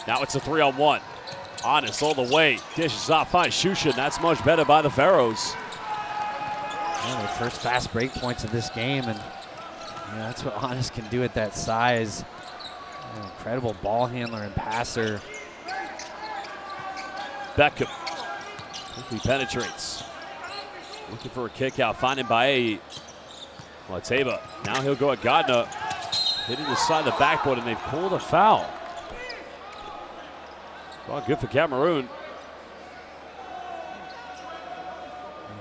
Now it's a 3-on-1. Anas all the way. Dishes off by Shushan. That's much better by the Pharaohs. Yeah, the first fast break points of this game. And you know, that's what Anas can do at that size. An incredible ball handler and passer. Beckham quickly penetrates. Looking for a kick out, finding by Lateba. Now he'll go at Gardner. Hitting the side of the backboard, and they've called a foul. Well, good for Cameroon.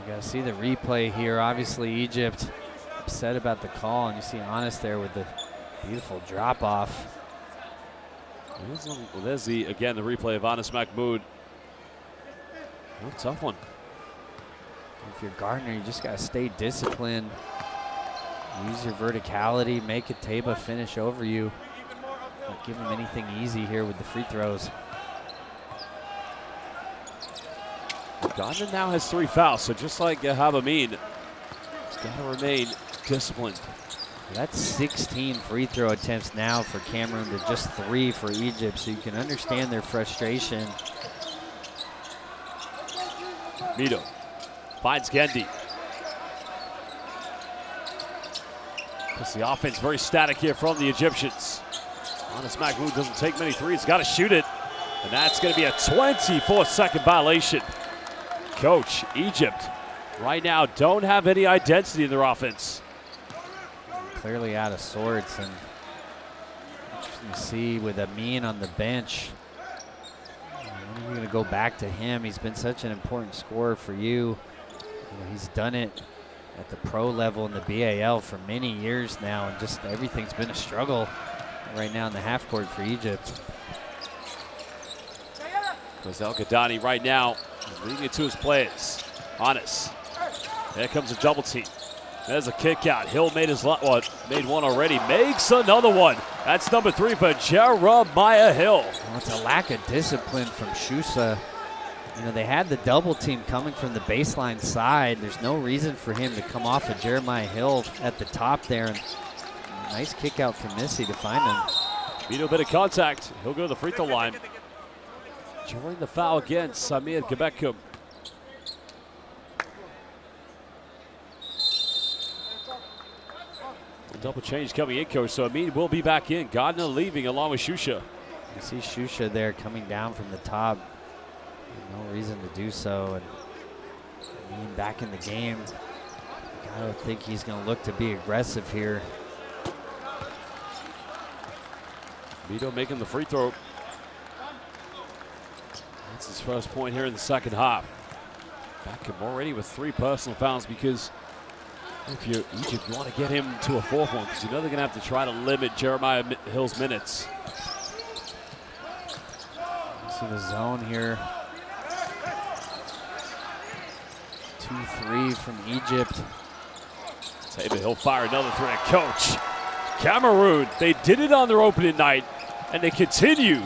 You got to see the replay here. Obviously, Egypt upset about the call, and you see Anas there with the beautiful drop-off. Well, there's the replay of Anas Mahmoud. Oh, tough one. If you're Gardner, you just got to stay disciplined. Use your verticality, make a Taba finish over you. Don't give him anything easy here with the free throws. Gardner now has 3 fouls, so just like Habamine, he's got to remain disciplined. That's 16 free throw attempts now for Cameroon to just 3 for Egypt, so you can understand their frustration. Mito finds Gendy. Because the offense very static here from the Egyptians. Anas Mahmoud doesn't take many threes, got to shoot it. And that's going to be a 24-second violation. Coach, Egypt, right now don't have any identity in their offense. Clearly out of sorts, and interesting to see with Amin on the bench. When are you going to go back to him? He's been such an important scorer for you. He's done it at the pro level in the BAL for many years now, and just everything's been a struggle right now in the half court for Egypt. Because El Gadani right now is leading it to his players. Anas. There comes a double team. There's a kick out. Hill made made one already. Makes another one. That's number 3 for Jeremiah Hill. Well, it's a lack of discipline from Shusa. You know, they had the double team coming from the baseline side. There's no reason for him to come off of Jeremiah Hill at the top there. And nice kick out from Missy to find him. Beat a bit of contact. He'll go to the free throw line. Drawing the foul against Samir Gebekum. Double change coming in, coach. So Amin will be back in. Gardner leaving along with Shusha. You see Shusha there coming down from the top. No reason to do so. And Amin back in the game. I don't think he's going to look to be aggressive here. Mito making the free throw. That's his first point here in the second half. Beckham already with 3 personal fouls, because if you're Egypt, you want to get him to a 4th one, because you know they're going to have to try to limit Jeremiah Hill's minutes. See the zone here. 2-3 from Egypt. Maybe he'll fire another 3. Coach, Cameroon, they did it on their opening night, and they continue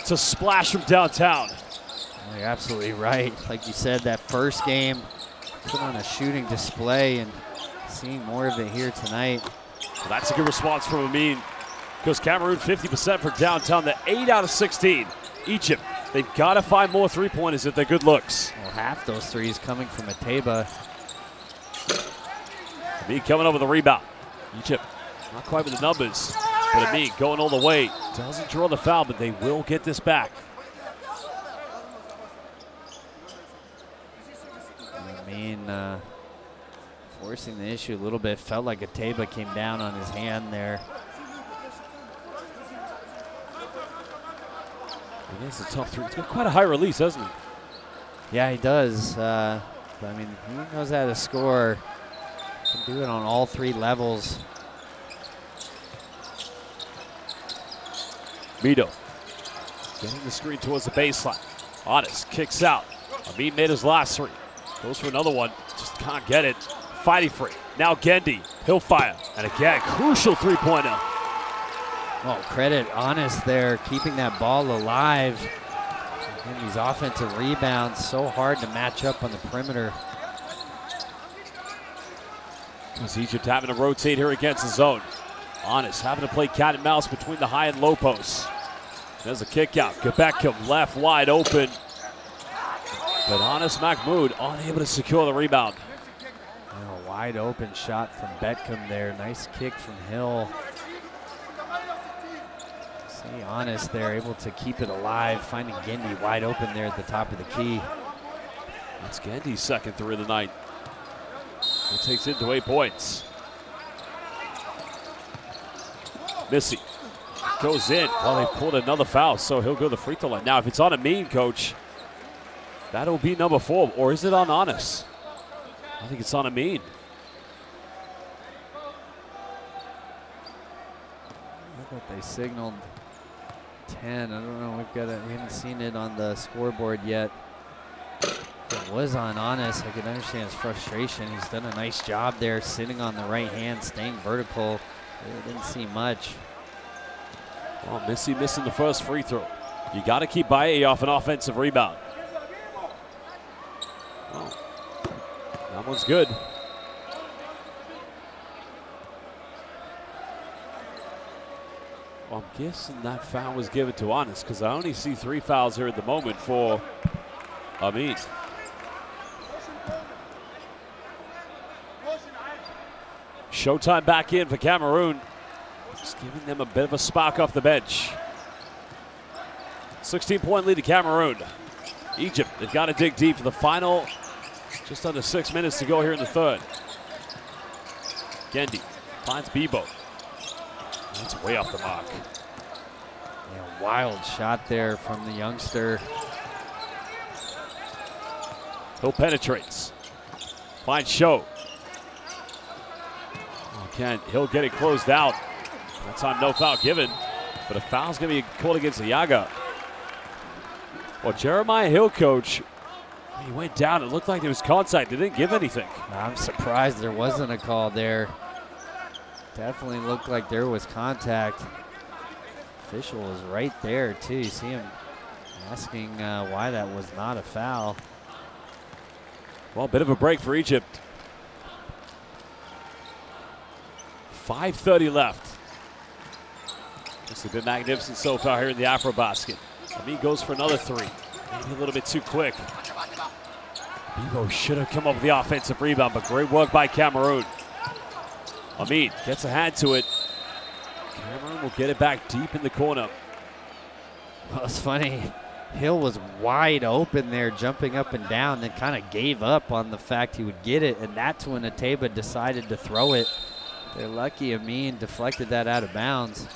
to splash from downtown. Oh, you're absolutely right. Like you said, that first game put on a shooting display, and seeing more of it here tonight. Well, that's a good response from Amin, because Cameroon 50% for downtown. They're 8 out of 16. Egypt, they've got to find more 3-pointers if they're good looks. Well, half those threes coming from Ateba. Amin coming up with a rebound. Egypt not quite with the numbers, but Amin going all the way. Doesn't draw the foul, but they will get this back. Amin forcing the issue a little bit. Felt like Ateba came down on his hand there. It is a tough 3. He's got quite a high release, hasn't he? Yeah, he does. But I mean, he knows how to score. Can do it on all 3 levels. Mito getting the screen towards the baseline. Anas kicks out. Amin made his last 3. Goes for another one. Just can't get it. Fighting for it. Now Gendy. He'll fire. And again, crucial 3-pointer. Well, credit Anas there, keeping that ball alive. And these offensive rebounds, so hard to match up on the perimeter. Because Egypt having to rotate here against the zone. Anas having to play cat and mouse between the high and low posts. There's a kick out. Gebeckham left wide open. But Anas Mahmoud unable to secure the rebound. A wide open shot from Betcom there. Nice kick from Hill. See Anas there, able to keep it alive, finding Gendy wide open there at the top of the key. That's Gendy's second 3 of the night. He takes it to 8 points. Missy goes in. Well, they've pulled another foul, so he'll go to the free throw line. Now, if it's on Amin, coach, that'll be number 4. Or is it on Anas? I think it's on Amin. I thought they signaled 10. I don't know. We haven't seen it on the scoreboard yet. If it was on Anas, I can understand his frustration. He's done a nice job there, sitting on the right hand, staying vertical. Really didn't see much. Well, Missy missing the first free throw. You got to keep Baye off an offensive rebound. That one's good. Well, I'm guessing that foul was given to Honest because I only see 3 fouls here at the moment for Amin. Showtime back in for Cameroon. Just giving them a bit of a spark off the bench. 16-point lead to Cameroon. Egypt, they've got to dig deep for the final. Just under 6 minutes to go here in the third. Gendy finds Bebo. That's way off the mark. Yeah, wild shot there from the youngster. Hill penetrates. Finds Show. Can Hill get it closed out? That time no foul given, but a foul's going to be called against Ayaga. Well, Jeremiah Hill, coach, he went down. It looked like there was contact. They didn't give anything. I'm surprised there wasn't a call there. Definitely looked like there was contact. Official was right there, too. You see him asking why that was not a foul. Well, a bit of a break for Egypt. 5:30 left. This has been magnificent so far here in the AfroBasket. Amin goes for another three. Maybe a little bit too quick. Bebo should have come up with the offensive rebound, but great work by Cameroon. Amin gets a hand to it. Cameroon will get it back deep in the corner. Well, it's funny. Hill was wide open there, jumping up and down, then kind of gave up on the fact he would get it, and that's when Ateba decided to throw it. They're lucky Amin deflected that out of bounds.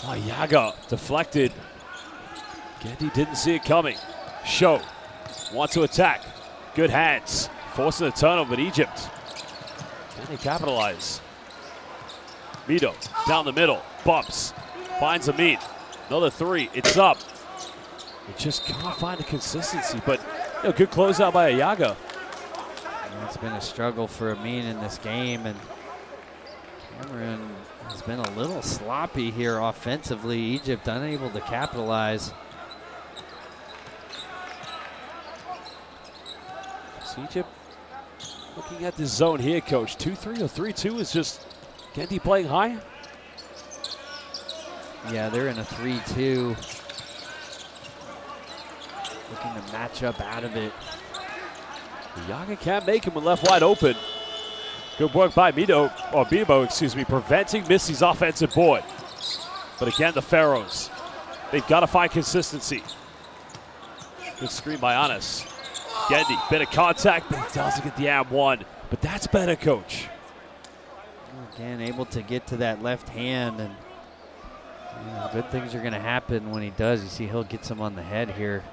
Oh, Yaga deflected. Gendy didn't see it coming. Show wants to attack. Good hands. Forcing a turnover, but Egypt. Can they capitalize? Mito down the middle. Bumps. Finds Amin. Another three. It's up. They just can't find the consistency, but good closeout by Ayaga. It's been a struggle for Amin in this game, and Cameroon has been a little sloppy here offensively. Egypt unable to capitalize. So Egypt looking at this zone here, coach. 2-3 or 3-2 is just Gendy playing high? Yeah, they're in a 3-2. Looking to match up out of it. Yaga can't make him when left wide open. Good work by Bebo, excuse me, preventing Missy's offensive board. But again, the Pharaohs, they've got to find consistency. Good screen by Anas. Gendy, bit of contact, but he doesn't get the and-one. But that's better, coach. Again, able to get to that left hand, and good things are going to happen when he does. You see Hill gets him on the head here.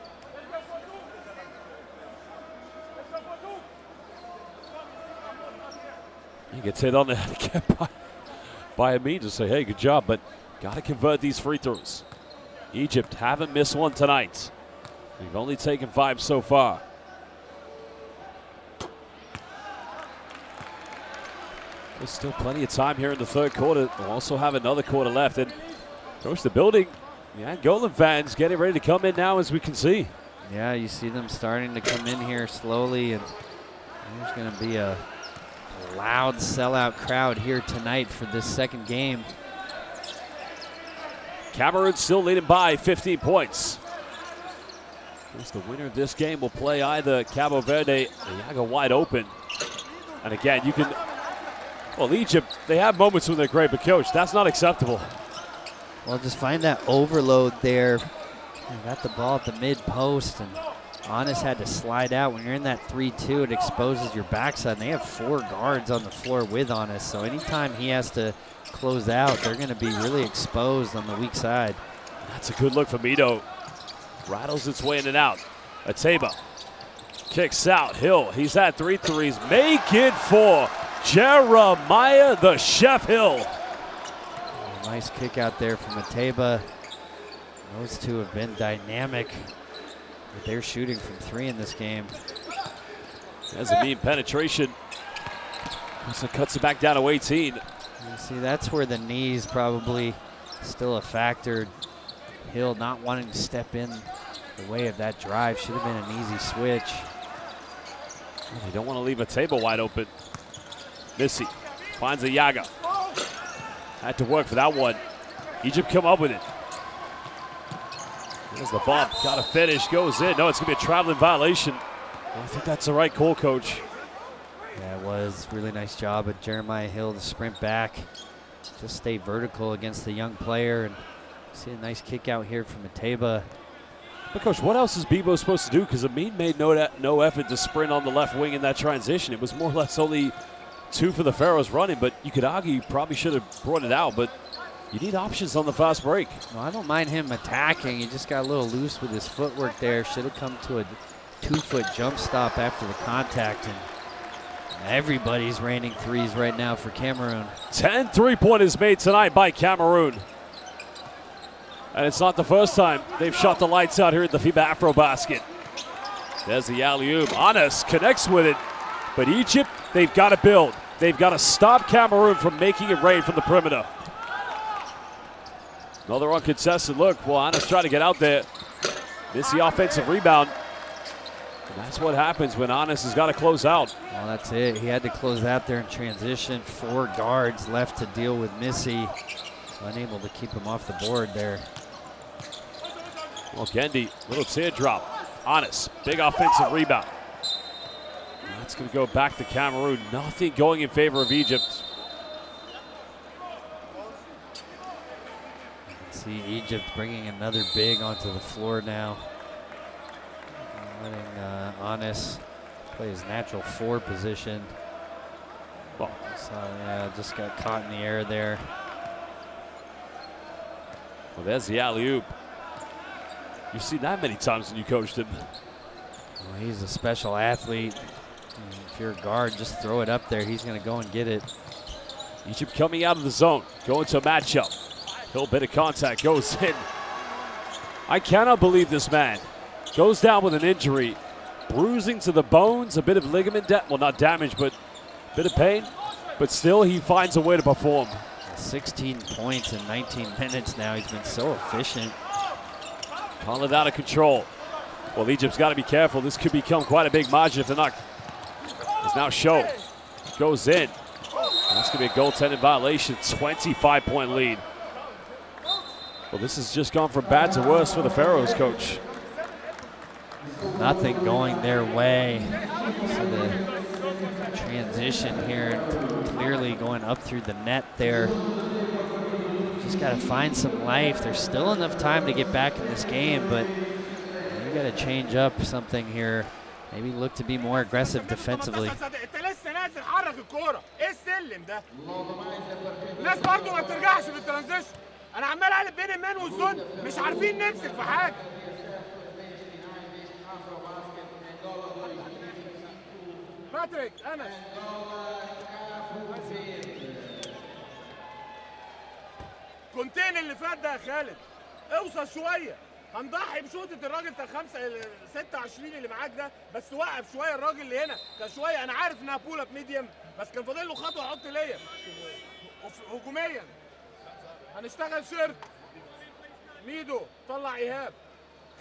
He gets hit on the head by Amin to say, hey, good job, but got to convert these free throws. Egypt haven't missed one tonight. We've only taken 5 so far. There's still plenty of time here in the third quarter. We'll also have another quarter left. And, coach, the building, the Angolan fans getting ready to come in now, as we can see. Yeah, you see them starting to come in here slowly, and there's going to be a loud sellout crowd here tonight for this second game. Cameroon still leading by 15 points. Because the winner of this game will play either Cabo Verde or Yaga wide open. And again, you can, well, Egypt, they have moments when they're great, but coach, that's not acceptable. Well, just find that overload there. You got the ball at the mid post, and Honest had to slide out. When you're in that 3-2, it exposes your backside. And they have 4 guards on the floor with Honest, so anytime he has to close out, they're going to be really exposed on the weak side. That's a good look for Mito. Rattles its way in and out. Ateba kicks out. Hill, he's had 3 threes. Make it for Jeremiah the Chef Hill. Nice kick out there from Ateba. Those two have been dynamic. They're shooting from 3 in this game. Has a mean penetration. So cuts it back down to 18. You see, that's where the knees probably still a factor. Hill not wanting to step in the way of that drive. Should have been an easy switch. They don't want to leave a table wide open. Missy finds a Yaga. Had to work for that one. Egypt come up with it. There's the bump. Got to finish. Goes in. No, it's going to be a traveling violation. Well, I think that's the right call, Coach. Yeah, it was. Really nice job of Jeremiah Hill to sprint back. Just stay vertical against the young player. And see a nice kick out here from Mateba. But, Coach, what else is Bebo supposed to do? Because Amin made no effort to sprint on the left wing in that transition. It was more or less only 2 for the Pharaohs running, but you could argue you probably should have brought it out. But you need options on the fast break. Well, I don't mind him attacking. He just got a little loose with his footwork there. Should have come to a 2-foot jump stop after the contact. And everybody's raining threes right now for Cameroon. 10 3-pointers made tonight by Cameroon. And it's not the first time they've shot the lights out here at the FIBA AfroBasket. There's the alley-oop. Anas connects with it. But Egypt, they've got to build. They've got to stop Cameroon from making it rain from the perimeter. Another uncontested look. Well, Anas trying to get out there. Miss the offensive rebound. And that's what happens when Anas has got to close out. Well, that's it. He had to close out there in transition. 4 guards left to deal with Missy. So unable to keep him off the board there. Well, Kendi, little teardrop. Anas, big offensive rebound. That's going to go back to Cameroon. Nothing going in favor of Egypt. See Egypt bringing another big onto the floor now. Letting Anas play his natural 4 position. Well, so yeah, just got caught in the air there. Well, there's the alley-oop. You've seen that many times when you coached him. Well, he's a special athlete. If you're a guard, just throw it up there. He's going to go and get it. Egypt coming out of the zone, going to a matchup. Little bit of contact goes in. I cannot believe this man goes down with an injury, bruising to the bones, a bit of ligament, well, not damage, but a bit of pain. But still, he finds a way to perform. 16 points in 19 minutes now. He's been so efficient. Calling it out of control. Well, Egypt's got to be careful. This could become quite a big margin if they're not. It's now Show. Goes in. That's going to be a goaltending violation. 25-point lead. Well, this has just gone from bad to worse for the Pharaohs, Coach. Nothing going their way. So the transition here, clearly going up through the net there. Just got to find some life. There's still enough time to get back in this game, but you got to change up something here. Maybe look to be more aggressive defensively. انا عمال اقلب بين المان والزون مش عارفين نمسك في حاجه. باتريك انس كونتين اللي فات ده يا خالد اوصل شويه. هنضحي بشوطه الراجل بتاع 26 اللي معاك ده بس وقف شويه الراجل اللي هنا كان شويه. انا عارف انها بول اب ميديم بس كان فاضل له خطوه يحط ليا هجوميا. هنشتغل شيرت. ميدو طلع ايهاب.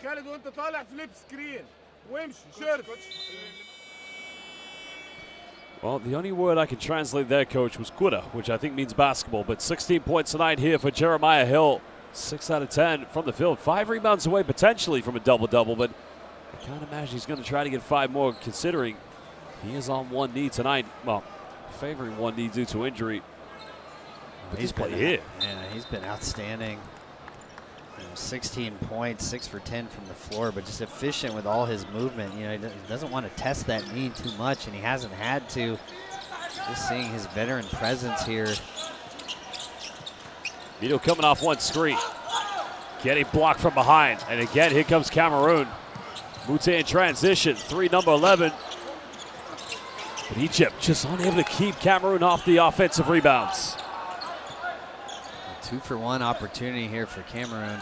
خالد وانت طالع فليب سكرين وامشي شيرت. Well, the only word I can translate there, Coach, was kura, which I think means basketball. But 16 points tonight here for Jeremiah Hill. 6 out of 10 from the field. 5 rebounds away potentially from a double-double, but I can't imagine he's going to try to get 5 more considering he is on one knee tonight. Well, favoring one knee due to injury. But he's played here. Yeah, he's been outstanding. 16 points, 6 for 10 from the floor, but just efficient with all his movement. You know, he doesn't want to test that knee too much, and he hasn't had to. Just seeing his veteran presence here. Vito coming off one screen. Getting blocked from behind. And again, here comes Cameroon. Mute in transition, 3 number 11. But Egypt just unable to keep Cameroon off the offensive rebounds. 2-for-1 opportunity here for Cameroon.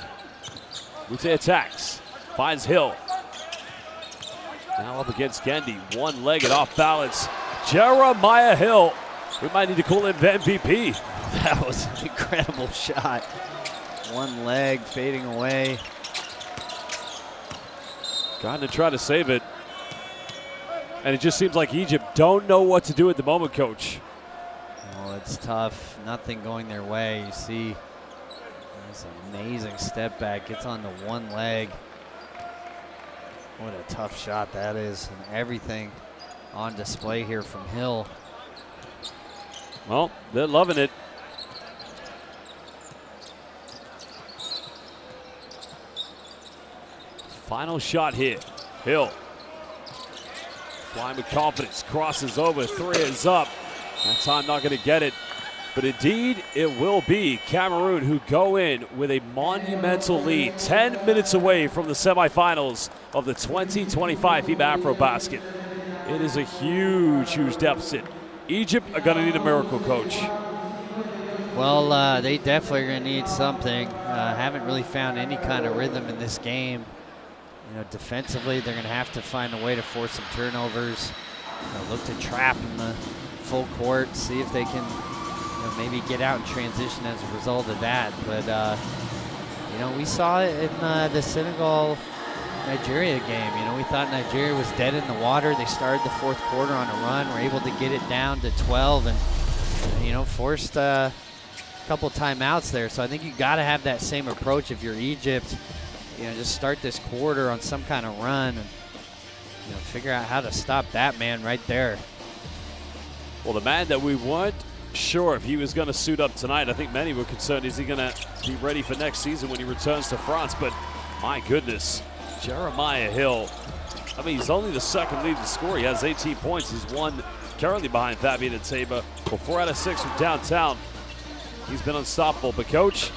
Mute attacks, finds Hill. Now up against Kendi, one-legged off balance. Jeremiah Hill. We might need to call him MVP. That was an incredible shot. One leg fading away. Trying to try to save it. And it just seems like Egypt don't know what to do at the moment, Coach. Oh, it's tough. Nothing going their way. You see this amazing step back. Gets on the one leg. What a tough shot that is. And everything on display here from Hill. Well, they're loving it. Final shot here. Hill. Flying with confidence. Crosses over. Three is up. That time not going to get it. But indeed, it will be Cameroon who go in with a monumental lead. 10 minutes away from the semifinals of the 2025 FIBA AfroBasket. It is a huge, huge deficit. Egypt are going to need a miracle, Coach. Well, they definitely are going to need something. Haven't really found any kind of rhythm in this game. You know, defensively, they're going to have to find a way to force some turnovers. Look to trap in the full court, see if they can maybe get out in transition as a result of that. But, we saw it in the Senegal-Nigeria game. We thought Nigeria was dead in the water. They started the fourth quarter on a run, were able to get it down to 12 and, forced a couple timeouts there. So I think you got to have that same approach if you're Egypt. Just start this quarter on some kind of run and, figure out how to stop that man right there. Well, the man that we weren't sure if he was going to suit up tonight, I think many were concerned, is he going to be ready for next season when he returns to France? But my goodness, Jeremiah Hill. I mean, he's only the second leading scorer. He has 18 points. He's one currently behind Fabian and Tabor. Well, 4 out of 6 from downtown. He's been unstoppable. But, Coach,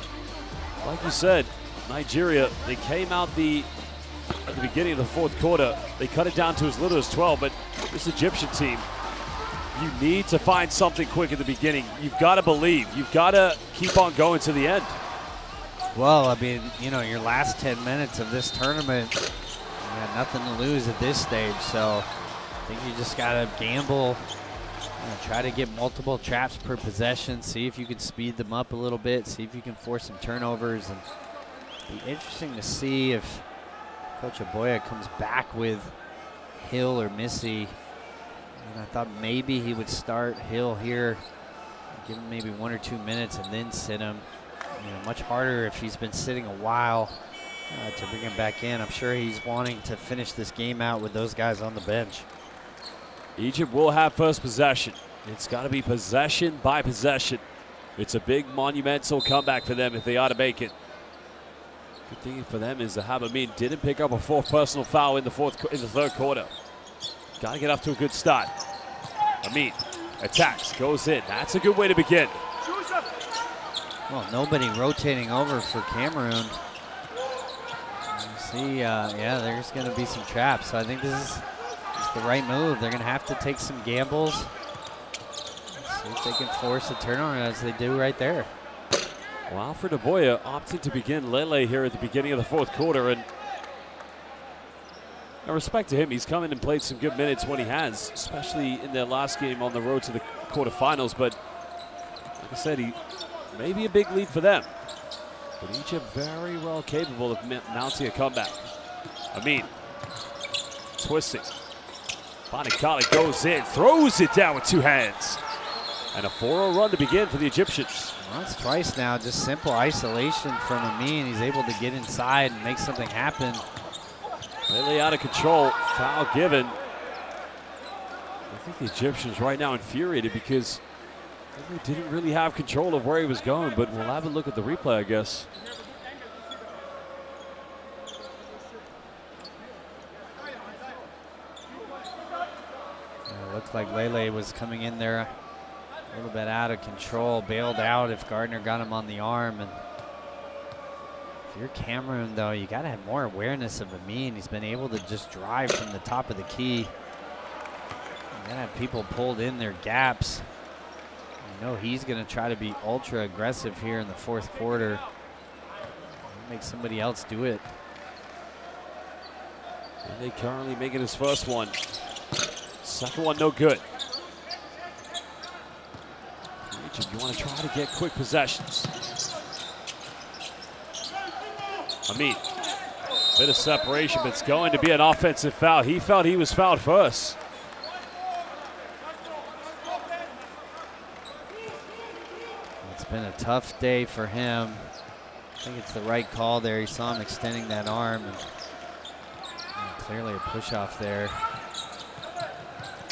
like you said, Nigeria, they came out at the beginning of the fourth quarter. They cut it down to as little as 12, but this Egyptian team, you need to find something quick at the beginning. You've got to believe. You've got to keep on going to the end. Well, I mean, your last 10 minutes of this tournament, you got nothing to lose at this stage. So I think you just got to gamble, try to get multiple traps per possession, see if you can speed them up a little bit, see if you can force some turnovers. And be interesting to see if Coach Aboya comes back with Hill or Missy. And I thought maybe he would start Hill here, give him maybe 1 or 2 minutes and then sit him. Much harder if he's been sitting a while to bring him back in. I'm sure he's wanting to finish this game out with those guys on the bench. Egypt will have first possession. It's got to be possession by possession. It's a big monumental comeback for them if they are to make it. Good thing for them is that Amin didn't pick up a 4th personal foul in the third quarter. Got to get off to a good start. Amin attacks, goes in. That's a good way to begin. Well, nobody rotating over for Cameroon. You see, yeah, there's going to be some traps. So I think this is the right move. They're going to have to take some gambles. See if they can force a turnover as they do right there. Well, Alfred Aboya opted to begin Lele here at the beginning of the fourth quarter, and respect to him, he's come in and played some good minutes when he has, especially in their last game on the road to the quarterfinals. But like I said, he may be a big lead for them. But Egypt very well capable of mounting a comeback. Amin twisting. Panikali goes in, throws it down with 2 hands. And a 4-0 run to begin for the Egyptians. Well, that's twice now, just simple isolation from Amin. He's able to get inside and make something happen. Really out of control, foul given. I think the Egyptians right now infuriated because they didn't really have control of where he was going, but we'll have a look at the replay, I guess. Looks like Lele was coming in there a little bit out of control, bailed out if Gardner got him on the arm. And if you're Cameroon, though, you got to have more awareness of Amin. He's been able to just drive from the top of the key. You got to have people pulled in their gaps. You know he's going to try to be ultra aggressive here in the fourth quarter. Make somebody else do it. And they currently making his first one. Second one, no good. Egypt, you want to try to get quick possessions. Amin, bit of separation, but it's going to be an offensive foul. He felt he was fouled first. been a tough day for him. I think it's the right call there. You saw him extending that arm, and clearly a push off there.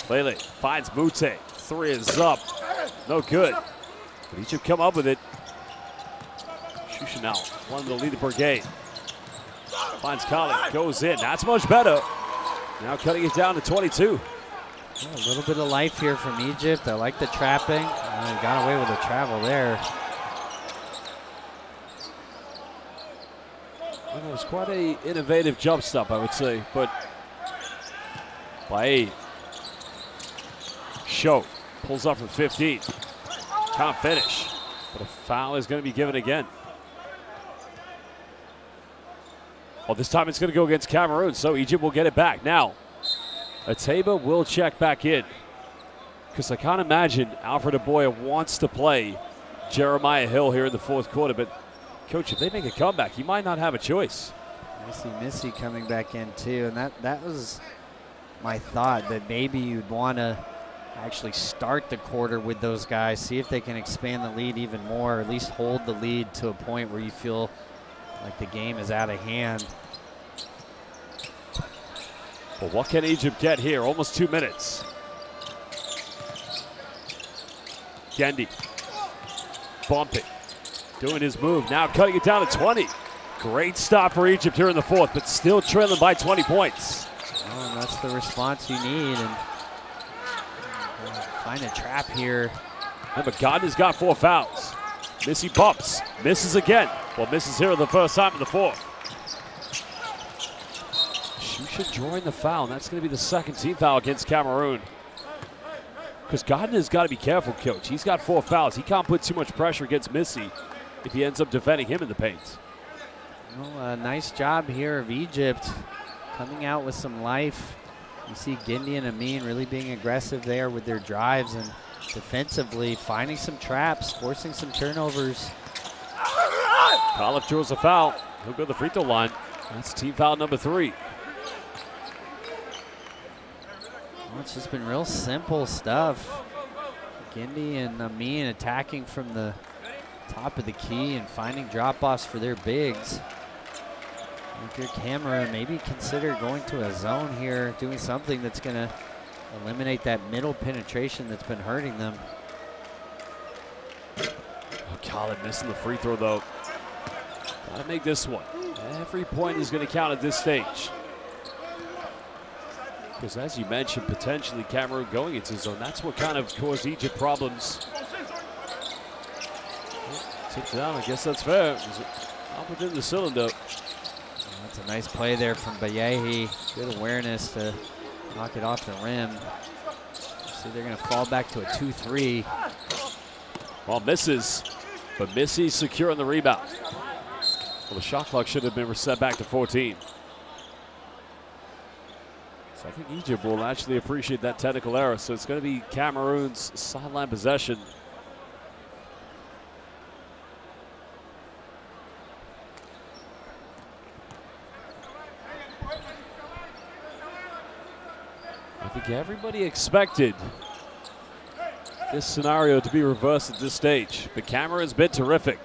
Lele finds Mute. 3 is up. No good. But Egypt come up with it. Shusha now wanted to lead the brigade. Finds Khalid, goes in. That's much better. Now cutting it down to 22. A little bit of life here from Egypt. I like the trapping. Got away with the travel there. Well, it was quite an innovative jump stop, I would say. But by Show pulls up from 15. Can't finish. But a foul is going to be given again. Oh, this time it's going to go against Cameroon, so Egypt will get it back. Now, Ateba will check back in, because I can't imagine Alfred Aboya wants to play Jeremiah Hill here in the fourth quarter. But, Coach, if they make a comeback, he might not have a choice. I see Missy coming back in, too, and that was my thought, that maybe you'd want to actually start the quarter with those guys, see if they can expand the lead even more, or at least hold the lead to a point where you feel like the game is out of hand. Well, what can Egypt get here? Almost 2 minutes. Gendi bumping, doing his move, now cutting it down to 20. Great stop for Egypt here in the fourth, but still trailing by 20 points. Oh, and that's the response you need, and find a trap here. Remember, Gardner's got 4 fouls. Missy bumps, misses again. Well, misses here the first time in the fourth. Shusha drawing the foul, and that's going to be the second team foul against Cameroon. Because Gardner's got to be careful, Coach. He's got 4 fouls. He can't put too much pressure against Missy if he ends up defending him in the paint. Well, a nice job here of Egypt coming out with some life. You see Gindi and Amin really being aggressive there with their drives, and defensively finding some traps, forcing some turnovers. Khalif draws a foul. He'll go to the free throw line. That's team foul number 3. Well, it's just been real simple stuff. Gindi and Amin attacking from the top of the key and finding drop-offs for their bigs. If you're Cameroon, maybe consider going to a zone here, doing something that's going to eliminate that middle penetration that's been hurting them. Oh, Khalid missing the free throw, though. Got to make this one. Every point is going to count at this stage. Because as you mentioned, potentially Cameroon going into zone, that's what kind of caused Egypt problems. Tipped it down, I guess that's fair. Up within the cylinder. That's a nice play there from Bayehi. Good awareness to knock it off the rim. See, they're going to fall back to a 2-3. Well, misses, but Missy securing the rebound. Well, the shot clock should have been reset back to 14. So I think Egypt will actually appreciate that technical error. So it's going to be Cameroon's sideline possession. I think everybody expected this scenario to be reversed at this stage, but Cameroon's been terrific.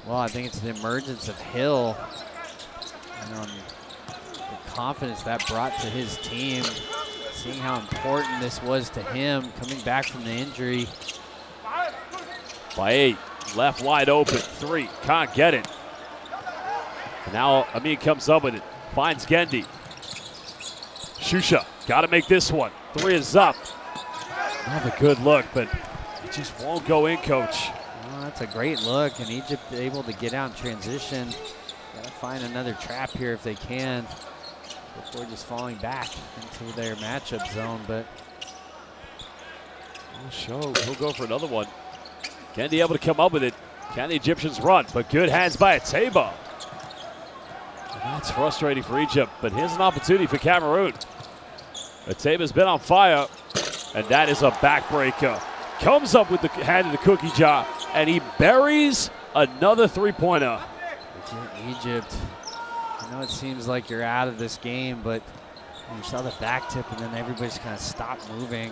Well, I think it's the emergence of Hill, and the confidence that brought to his team, seeing how important this was to him coming back from the injury. By 8, left wide open, 3, can't get it. And now Amin comes up with it, finds Gendi. Shusha, got to make this one. 3 is up. Not a good look, but it just won't go in, Coach. Well, that's a great look, and Egypt able to get out in transition. Got to find another trap here if they can before just falling back into their matchup zone. But he'll go for another one. Gendi able to come up with it. Can the Egyptians run? But good hands by Ateba. That's frustrating for Egypt, but here's an opportunity for Cameroon. Ateba's been on fire, and that is a backbreaker. Comes up with the hand in the cookie jar, and he buries another three-pointer. Egypt, I know it seems like you're out of this game, but you saw the back tip, and then everybody's kind of stopped moving.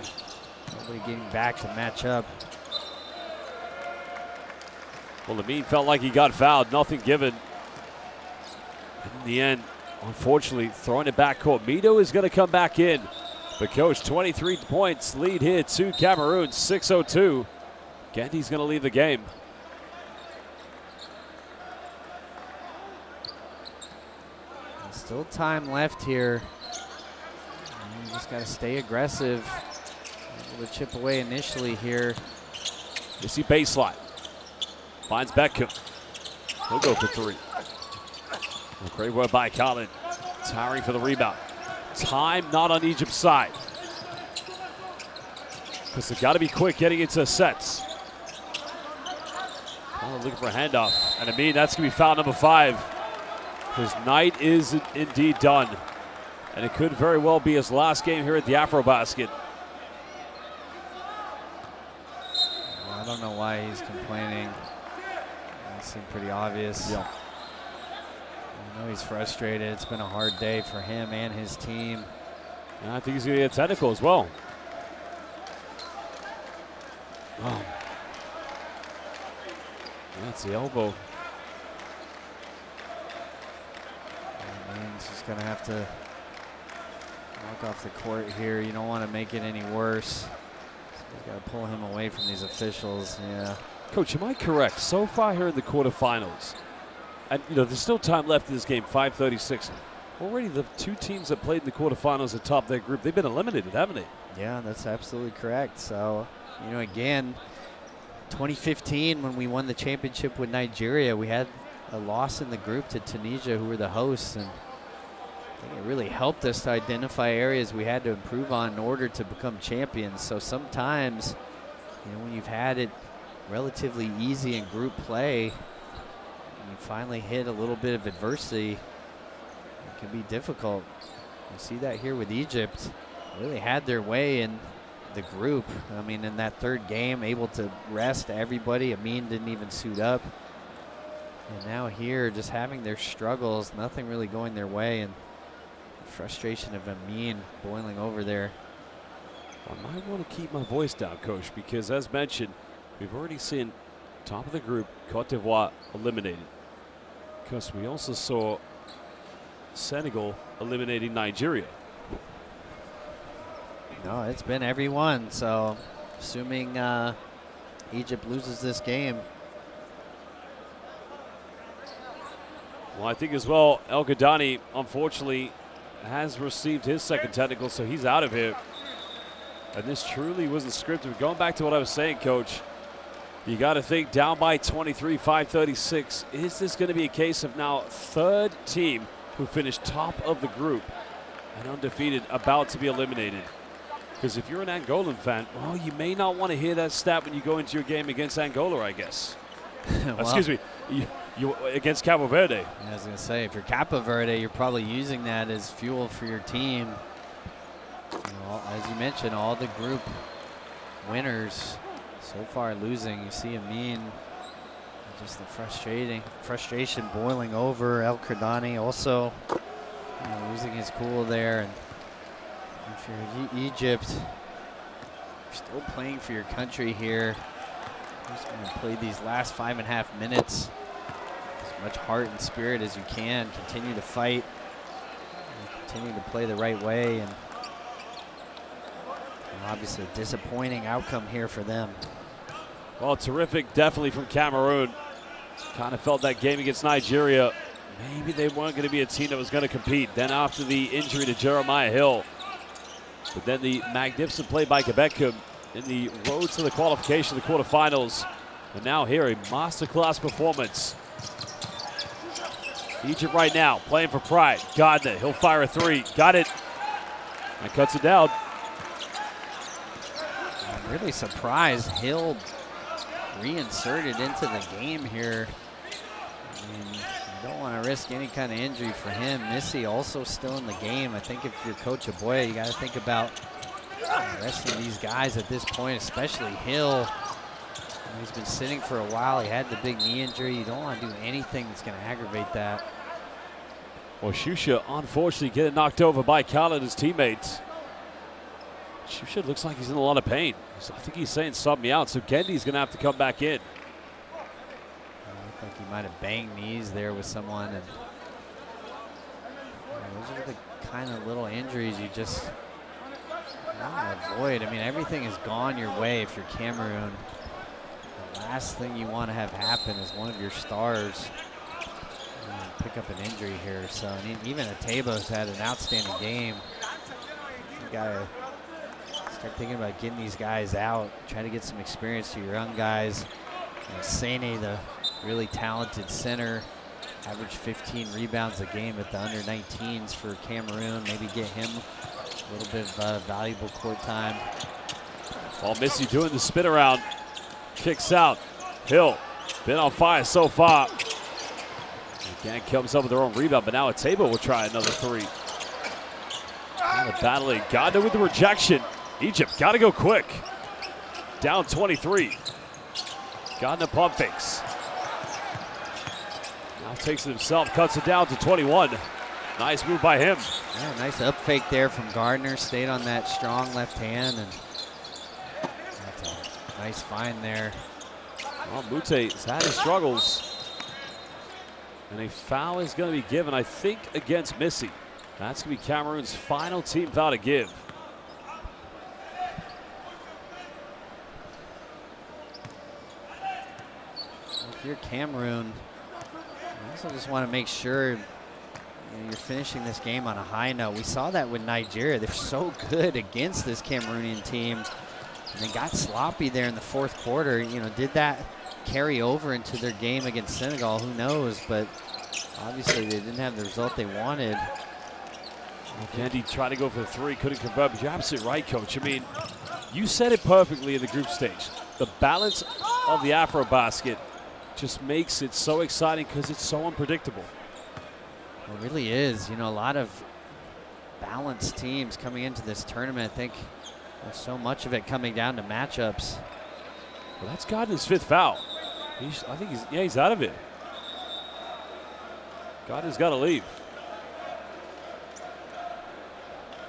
Nobody getting back to match up. Well, Lamine felt like he got fouled, nothing given. And in the end, unfortunately, throwing it back court. Mito is going to come back in. But coach, 23 points lead here to Cameroon, 6:02. Gandy's going to leave the game. Still time left here. You just got to stay aggressive. Able to chip away initially here. You see baseline. Finds Beckham. He'll go for three. Well, great work by Colin. Towering for the rebound. Time not on Egypt's side. Because they've got to be quick getting into sets. Oh, looking for a handoff. And I mean, that's going to be foul number 5. His night is indeed done. And it could very well be his last game here at the AfroBasket. Well, I don't know why he's complaining. It seemed pretty obvious. Yeah. I know he's frustrated. It's been a hard day for him and his team. And I think he's going to get technical as well. Oh. That's the elbow. He's just going to have to walk off the court here. You don't want to make it any worse. So you got to pull him away from these officials. Yeah. Coach, am I correct? So far here in the quarterfinals, and you know there's still time left in this game, 5:36. Already the 2 teams that played in the quarterfinals atop their group, they've been eliminated, haven't they? Yeah, that's absolutely correct. So, you know, again, 2015 when we won the championship with Nigeria, we had a loss in the group to Tunisia, who were the hosts, and I think it really helped us to identify areas we had to improve on in order to become champions. So sometimes, you know, when you've had it relatively easy in group play, and you finally hit a little bit of adversity, it can be difficult. You see that here with Egypt. Really had their way in the group. I mean, in that third game, able to rest everybody. Amin didn't even suit up. And now here, just having their struggles, nothing really going their way, and the frustration of Amin boiling over there. I might want to keep my voice down, Coach, because as mentioned, we've already seen top of the group, Cote d'Ivoire eliminated. Because we also saw Senegal eliminating Nigeria. No, it's been everyone. So assuming Egypt loses this game. Well, I think as well, El Ghadani, unfortunately, has received his second technical, so he's out of here. And this truly wasn't scripted. Going back to what I was saying, Coach, you got to think down by 23, 5:36. Is this going to be a case of now third team who finished top of the group and undefeated about to be eliminated? Because if you're an Angolan fan, well, you may not want to hear that stat when you go into your game against Angola, I guess. Well, excuse me, you against Cabo Verde. I was going to say, if you're Cabo Verde, you're probably using that as fuel for your team. You know, as you mentioned, all the group winners so far losing. You see Amin, just the frustration boiling over. El Ghadani also, you know, losing his cool there. And if you're Egypt, you're still playing for your country here. You're just going to play these last 5.5 minutes with as much heart and spirit as you can. Continue to fight. And continue to play the right way. And obviously a disappointing outcome here for them. Well, terrific definitely from Cameroon. Kind of felt that game against Nigeria, maybe they weren't going to be a team that was going to compete. Then after the injury to Jeremiah Hill, but then the magnificent play by Quebec in the road to the qualification, the quarterfinals. And now here, a masterclass performance. Egypt right now playing for pride. Gardner, he'll fire a three. Got it. And cuts it down. I'm really surprised Hill reinserted into the game here. I mean, you don't want to risk any kind of injury for him. Missy also still in the game. I think if you're Coach Aboya, you got to think about resting these guys at this point, especially Hill. He's been sitting for a while. He had the big knee injury. You don't want to do anything that's going to aggravate that. Well, Shusha unfortunately getting knocked over by Kyle and his teammates. Shusha looks like he's in a lot of pain. So I think he's saying sub me out. So Gendy's going to have to come back in. think he might have banged knees there with someone. And those are the kind of little injuries you just want to avoid. I mean, everything has gone your way if you're Cameroon. The last thing you want to have happen is one of your stars pick up an injury here. So even Atebo's had an outstanding game. You gotta start thinking about getting these guys out, try to get some experience to your young guys. Sene, the really talented center, averaged 15 rebounds a game at the under-19s for Cameroon. Maybe get him a little bit of valuable court time. While Missy doing the spin around, kicks out. Hill, been on fire so far. Again, kill himself with their own rebound, but now Atebo will try another three. Battling Gardner with the rejection. Egypt got to go quick. Down 23. Gardner pump fakes. Now takes it himself, cuts it down to 21. Nice move by him. Yeah, nice up fake there from Gardner. Stayed on that strong left hand, and that's a nice find there. Well, Mute has had his struggles. And a foul is going to be given, I think, against Missy. That's going to be Cameroon's final team foul to give. If you're Cameroon, you also just want to make sure you're finishing this game on a high note. We saw that with Nigeria. They're so good against this Cameroonian team. And they got sloppy there in the fourth quarter. You know, did that carry over into their game against Senegal? Who knows? But obviously they didn't have the result they wanted. Andy tried to go for the three, couldn't convert, but you're absolutely right, Coach. I mean, you said it perfectly in the group stage. The balance of the AfroBasket just makes it so exciting because it's so unpredictable. It really is. You know, a lot of balanced teams coming into this tournament. I think there's so much of it coming down to matchups. Well, that's Gardner's fifth foul. I think he's out of it. Gardner's got to leave.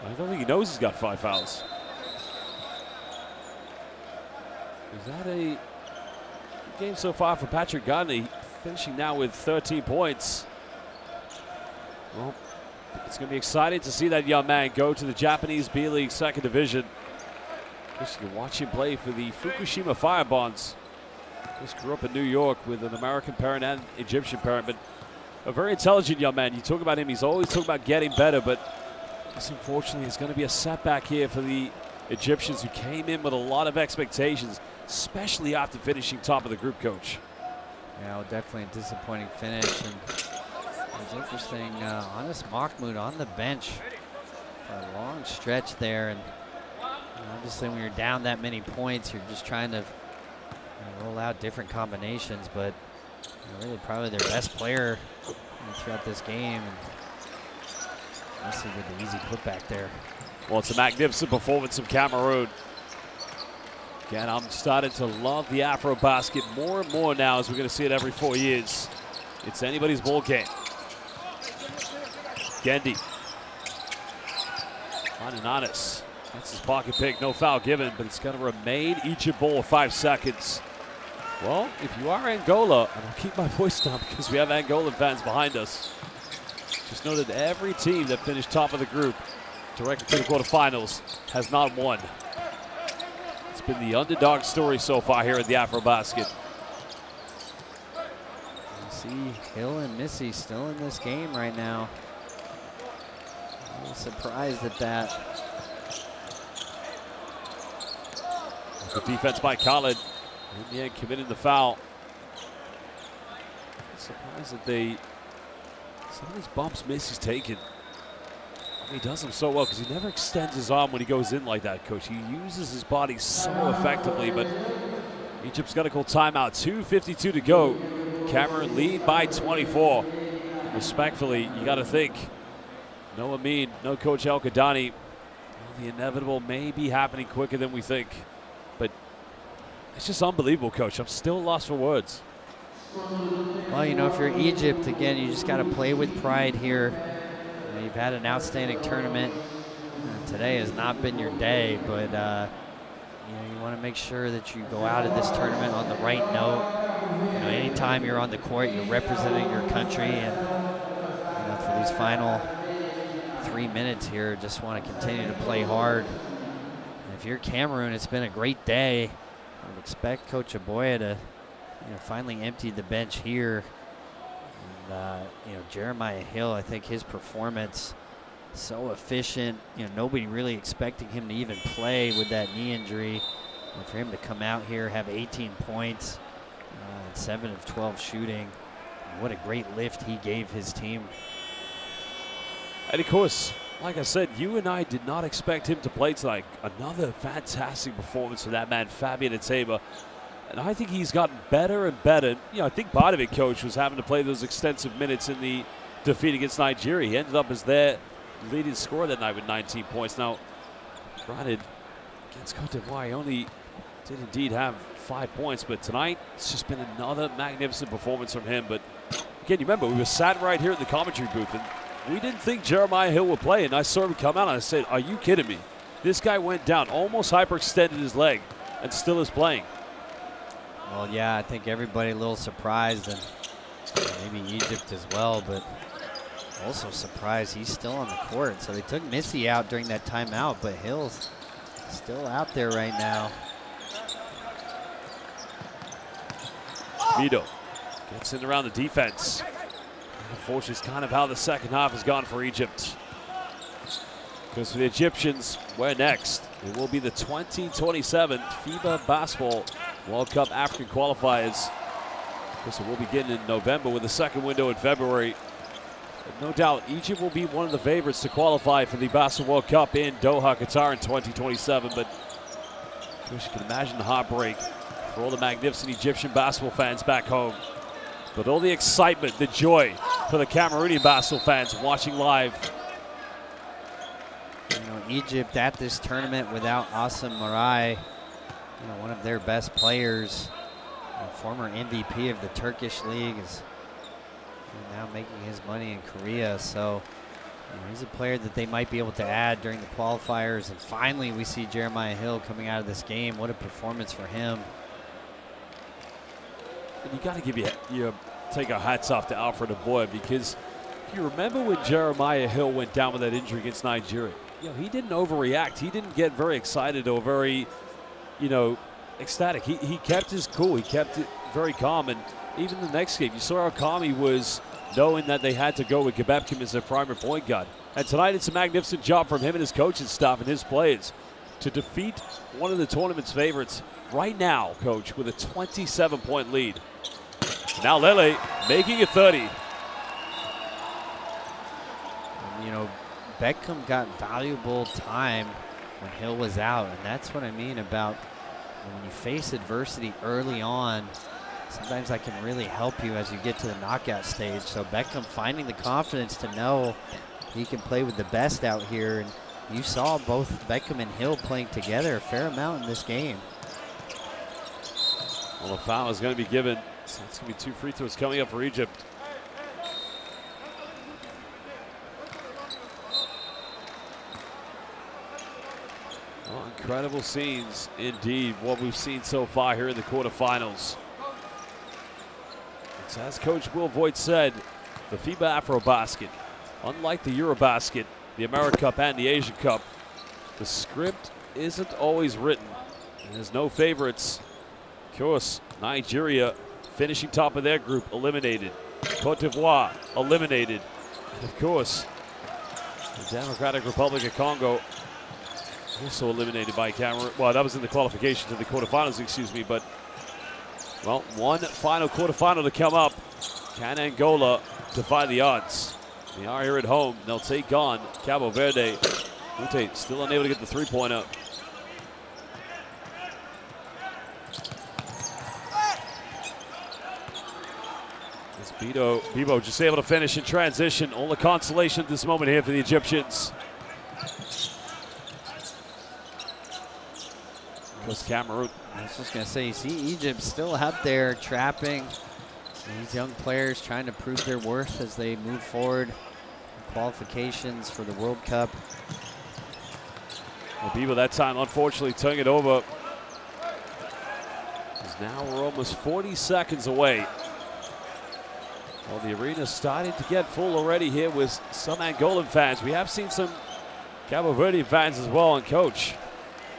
I don't think he knows he's got 5 fouls. Is that a good game so far for Patrick Gardner? Finishing now with 13 points. Well, it's going to be exciting to see that young man go to the Japanese B-League second division. Just you can watch him play for the Fukushima Firebonds. Just grew up in New York with an American parent and Egyptian parent, but a very intelligent young man. You talk about him, he's always talking about getting better, but this unfortunately is going to be a setback here for the Egyptians, who came in with a lot of expectations, especially after finishing top of the group, Coach. Yeah, well, definitely a disappointing finish. And it's interesting, Anas Mahmoud on the bench for a long stretch there. And obviously when you're down that many points, you're just trying to roll out different combinations, but really probably their best player throughout this game. And Messi with the easy putback there. Well, it's a magnificent performance from Cameroon. Again, I'm starting to love the AfroBasket more and more now, as we're going to see it every 4 years. It's anybody's ball game. Gendy. Ananas. That's his pocket pick. No foul given, but it's going to remain Egypt ball with 5 seconds. Well, if you are Angola, and I'll keep my voice down because we have Angolan fans behind us. Just know that every team that finished top of the group directly to the quarterfinals has not won. It's been the underdog story so far here at the AfroBasket. You see Hill and Missy still in this game right now. I'm a little surprised at that. Good defense by Khalid. In the end, committing the foul. Surprised that some of these bumps Missy's taken. I mean, he does them so well because he never extends his arm when he goes in like that, Coach. He uses his body so effectively, but Egypt's got to call timeout. 2:52 to go. Cameroon lead by 24. Respectfully, you got to think, no Amin, no Coach El Kadani. Well, the inevitable may be happening quicker than we think, but it's just unbelievable, Coach. I'm still lost for words. Well, you know, if you're Egypt, again, you just got to play with pride here. You've had an outstanding tournament. Today has not been your day, but you want to make sure that you go out of this tournament on the right note. anytime you're on the court, you're representing your country, and for these final 3 minutes here, just want to continue to play hard. And if you're Cameroon, it's been a great day. I would expect Coach Aboya to finally empty the bench here. And Jeremiah Hill, I think his performance so efficient. Nobody really expecting him to even play with that knee injury. And for him to come out here, have 18 points, and 7 of 12 shooting. What a great lift he gave his team. And of course, like I said, you and I did not expect him to play tonight. Another fantastic performance from that man, Fabian Ateba. And I think he's gotten better and better. I think part of it, Coach, was having to play those extensive minutes in the defeat against Nigeria. He ended up as their leading scorer that night with 19 points. Now, granted, against Cote d'Ivoire, he only did indeed have 5 points, but tonight it's just been another magnificent performance from him. But again, you remember, we were sat right here at the commentary booth, and we didn't think Jeremiah Hill would play, and I saw him come out and I said, are you kidding me? This guy went down, almost hyperextended his leg, and still is playing. Well, yeah, I think everybody a little surprised, and maybe Egypt as well, but also surprised he's still on the court. So they took Missy out during that timeout, but Hill's still out there right now. Vito gets in around the defense. Unfortunately, it's kind of how the second half has gone for Egypt. Because for the Egyptians, where next? It will be the 2027 FIBA Basketball World Cup African qualifiers. This will begin in November with the second window in February. But no doubt, Egypt will be one of the favorites to qualify for the Basketball World Cup in Doha, Qatar in 2027. But of course, you can imagine the heartbreak for all the magnificent Egyptian basketball fans back home. But all the excitement, the joy for the Cameroonian basketball fans watching live. Egypt at this tournament without Assam Marai, one of their best players, former MVP of the Turkish League, is now making his money in Korea. So he's a player that they might be able to add during the qualifiers. And finally, we see Jeremiah Hill coming out of this game. What a performance for him. And you got to give take our hats off to Alfred Aboya, because if you remember when Jeremiah Hill went down with that injury against Nigeria, he didn't overreact. He didn't get very excited or very, ecstatic. He kept his cool. He kept it very calm. And even the next game, you saw how calm he was, knowing that they had to go with Gebebkim as their primary point guard. And tonight, it's a magnificent job from him and his coaching staff and his players to defeat one of the tournament's favorites right now, Coach, with a 27-point lead. Now Lele making it 30. Beckham got valuable time when Hill was out, and that's what I mean about when you face adversity early on. Sometimes that can really help you as you get to the knockout stage. So Beckham finding the confidence to know he can play with the best out here, and you saw both Beckham and Hill playing together a fair amount in this game. Well, a foul is going to be given, so it's going to be 2 free throws coming up for Egypt. Oh, incredible scenes indeed, what we've seen so far here in the quarterfinals. It's as Coach Will Voigt said, the FIBA AfroBasket, unlike the Eurobasket, the America Cup, and the Asia Cup, the script isn't always written. There's no favorites. Of course, Nigeria finishing top of their group, eliminated. Cote d'Ivoire, eliminated. And of course, the Democratic Republic of Congo, also eliminated by Cameroon. Well, that was in the qualification to the quarterfinals, excuse me. But, well, one final quarterfinal to come up. Can Angola defy the odds? They are here at home. They'll take on Cabo Verde. Ute still unable to get the three-pointer. Bibo just able to finish in transition. All the consolation at this moment here for the Egyptians. Was Cameroon. I was just going to say, you see Egypt still out there trapping these young players, trying to prove their worth as they move forward in qualifications for the World Cup. Well, Bibo that time, unfortunately, turning it over. as now we're almost 40 seconds away. Well, the arena's starting to get full already here with some Angolan fans. We have seen some Cabo Verde fans as well. And coach,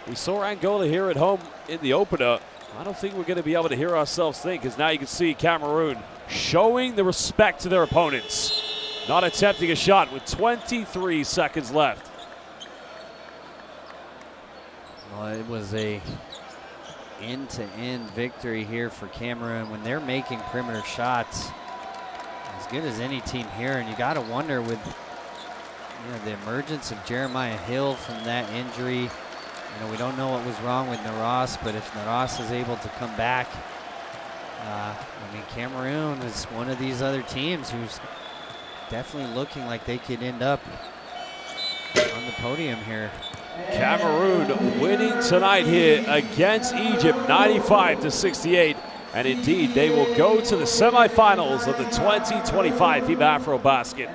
we saw Angola here at home in the opener. I don't think we're going to be able to hear ourselves think, because now you can see Cameroon showing the respect to their opponents. Not attempting a shot with 23 seconds left. Well, it was a end-to-end victory here for Cameroon when they're making perimeter shots as good as any team here. And you got to wonder with the emergence of Jeremiah Hill from that injury. We don't know what was wrong with Naras, but if Naras is able to come back, Cameroon is one of these other teams who's definitely looking like they could end up on the podium here. Cameroon winning tonight here against Egypt, 95-68. And indeed, they will go to the semifinals of the 2025 FIBA AfroBasket.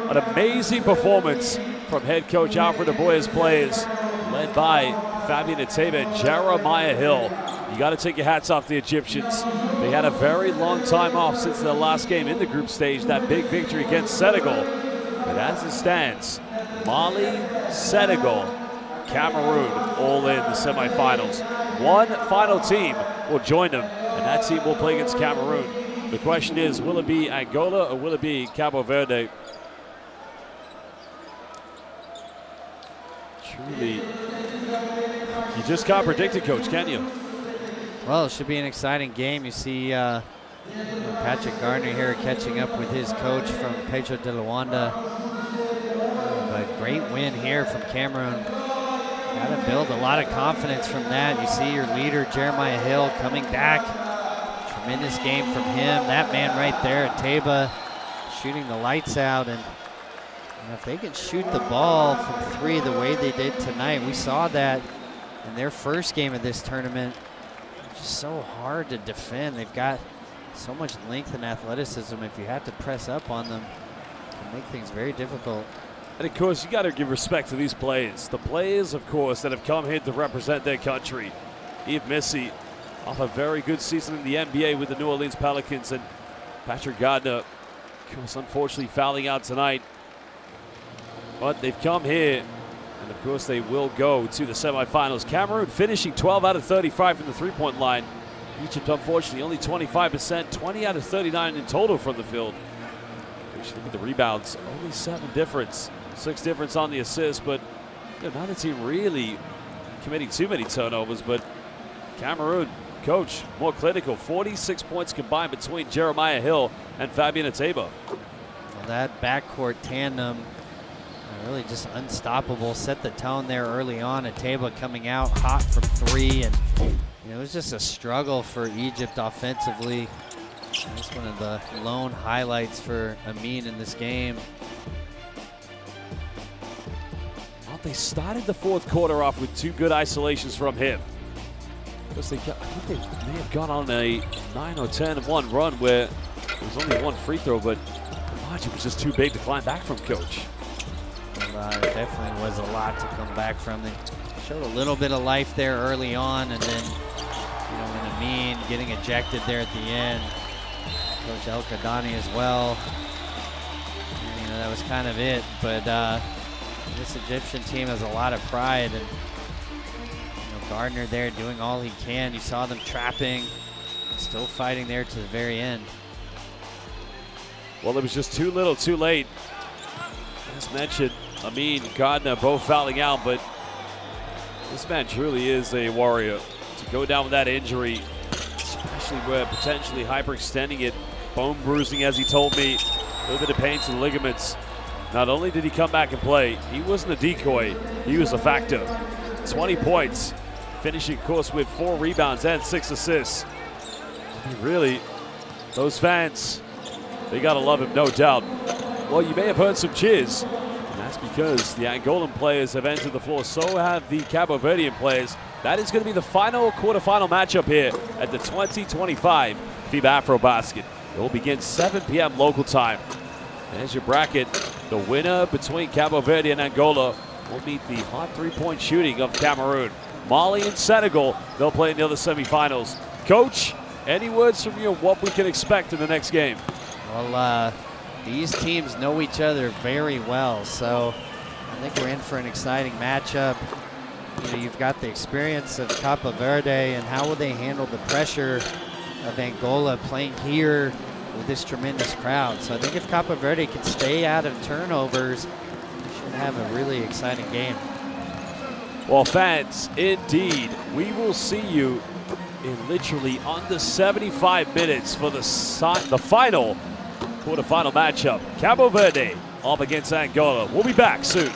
An amazing performance from head coach Alfred Aboya's players, led by Fabian Ateba and Jeremiah Hill. You got to take your hats off to the Egyptians. They had a very long time off since their last game in the group stage, that big victory against Senegal. But as it stands, Mali, Senegal, Cameroon all in the semifinals. One final team will join them, and that team will play against Cameroon. The question is, will it be Angola or will it be Cabo Verde? Truly, you just can't predict it, Coach, can you? Well, it should be an exciting game. You see Patrick Gardner here catching up with his coach from Pedro de Luanda. A great win here from Cameroon. Got to build a lot of confidence from that. You see your leader, Jeremiah Hill, coming back. Tremendous game from him. That man right there, Ateba, shooting the lights out. And if they can shoot the ball from three the way they did tonight, we saw that in their first game of this tournament. Just so hard to defend. They've got so much length and athleticism. If you have to press up on them, it can make things very difficult. And of course, you got to give respect to these players. The players, of course, that have come here to represent their country. Yves Missy off a very good season in the NBA with the New Orleans Pelicans, and Patrick Gardner, of course, unfortunately fouling out tonight. But they've come here, and of course they will go to the semifinals. Cameroon finishing 12 out of 35 from the three-point line. Egypt, unfortunately, only 25%, 20 out of 39 in total from the field. Look at the rebounds, only 7 difference, 6 difference on the assists, but not a team really committing too many turnovers. But Cameroon, coach, more clinical, 46 points combined between Jeremiah Hill and Fabian Ateba. Well, that backcourt tandem, really just unstoppable. Set the tone there early on. Ateba coming out hot from three, and it was just a struggle for Egypt offensively. That's one of the lone highlights for Amin in this game. Well, they started the fourth quarter off with 2 good isolations from him. Because I think they may have gone on a 9 or 10-1 run where there was only 1 free throw, but the margin was just too big to climb back from, Coach. Well, it definitely was a lot to come back from. They showed a little bit of life there early on, and then when Amin getting ejected there at the end. Coach El Kadani as well. That was kind of it. But this Egyptian team has a lot of pride, and Gardner there doing all he can. You saw them trapping, still fighting there to the very end. Well, it was just too little, too late. As mentioned, Amin, Gardner both fouling out, but this man truly is a warrior. To go down with that injury, especially where potentially hyperextending it, bone bruising, as he told me, a little bit of pain to the ligaments. Not only did he come back and play, he wasn't a decoy, he was a factor. 20 points, finishing, of course, with 4 rebounds and 6 assists. Really, those fans, they gotta love him, no doubt. Well, you may have heard some cheers, and that's because the Angolan players have entered the floor, so have the Cabo Verdean players. That is going to be the final quarterfinal matchup here at the 2025 FIBA AfroBasket. It will begin 7 p.m. local time. There's your bracket. The winner between Cabo Verde and Angola will meet the hot 3-point shooting of Cameroon. Mali and Senegal, they'll play in the other semifinals. Coach, any words from you on what we can expect in the next game? Well, these teams know each other very well, so I think we're in for an exciting matchup. You know, you've got the experience of Cabo Verde, and how will they handle the pressure of Angola playing here with this tremendous crowd. So I think if Cabo Verde can stay out of turnovers, we should have a really exciting game. Well, fans, indeed, we will see you in literally under 75 minutes for the final quarterfinal matchup. Cabo Verde up against Angola. We'll be back soon.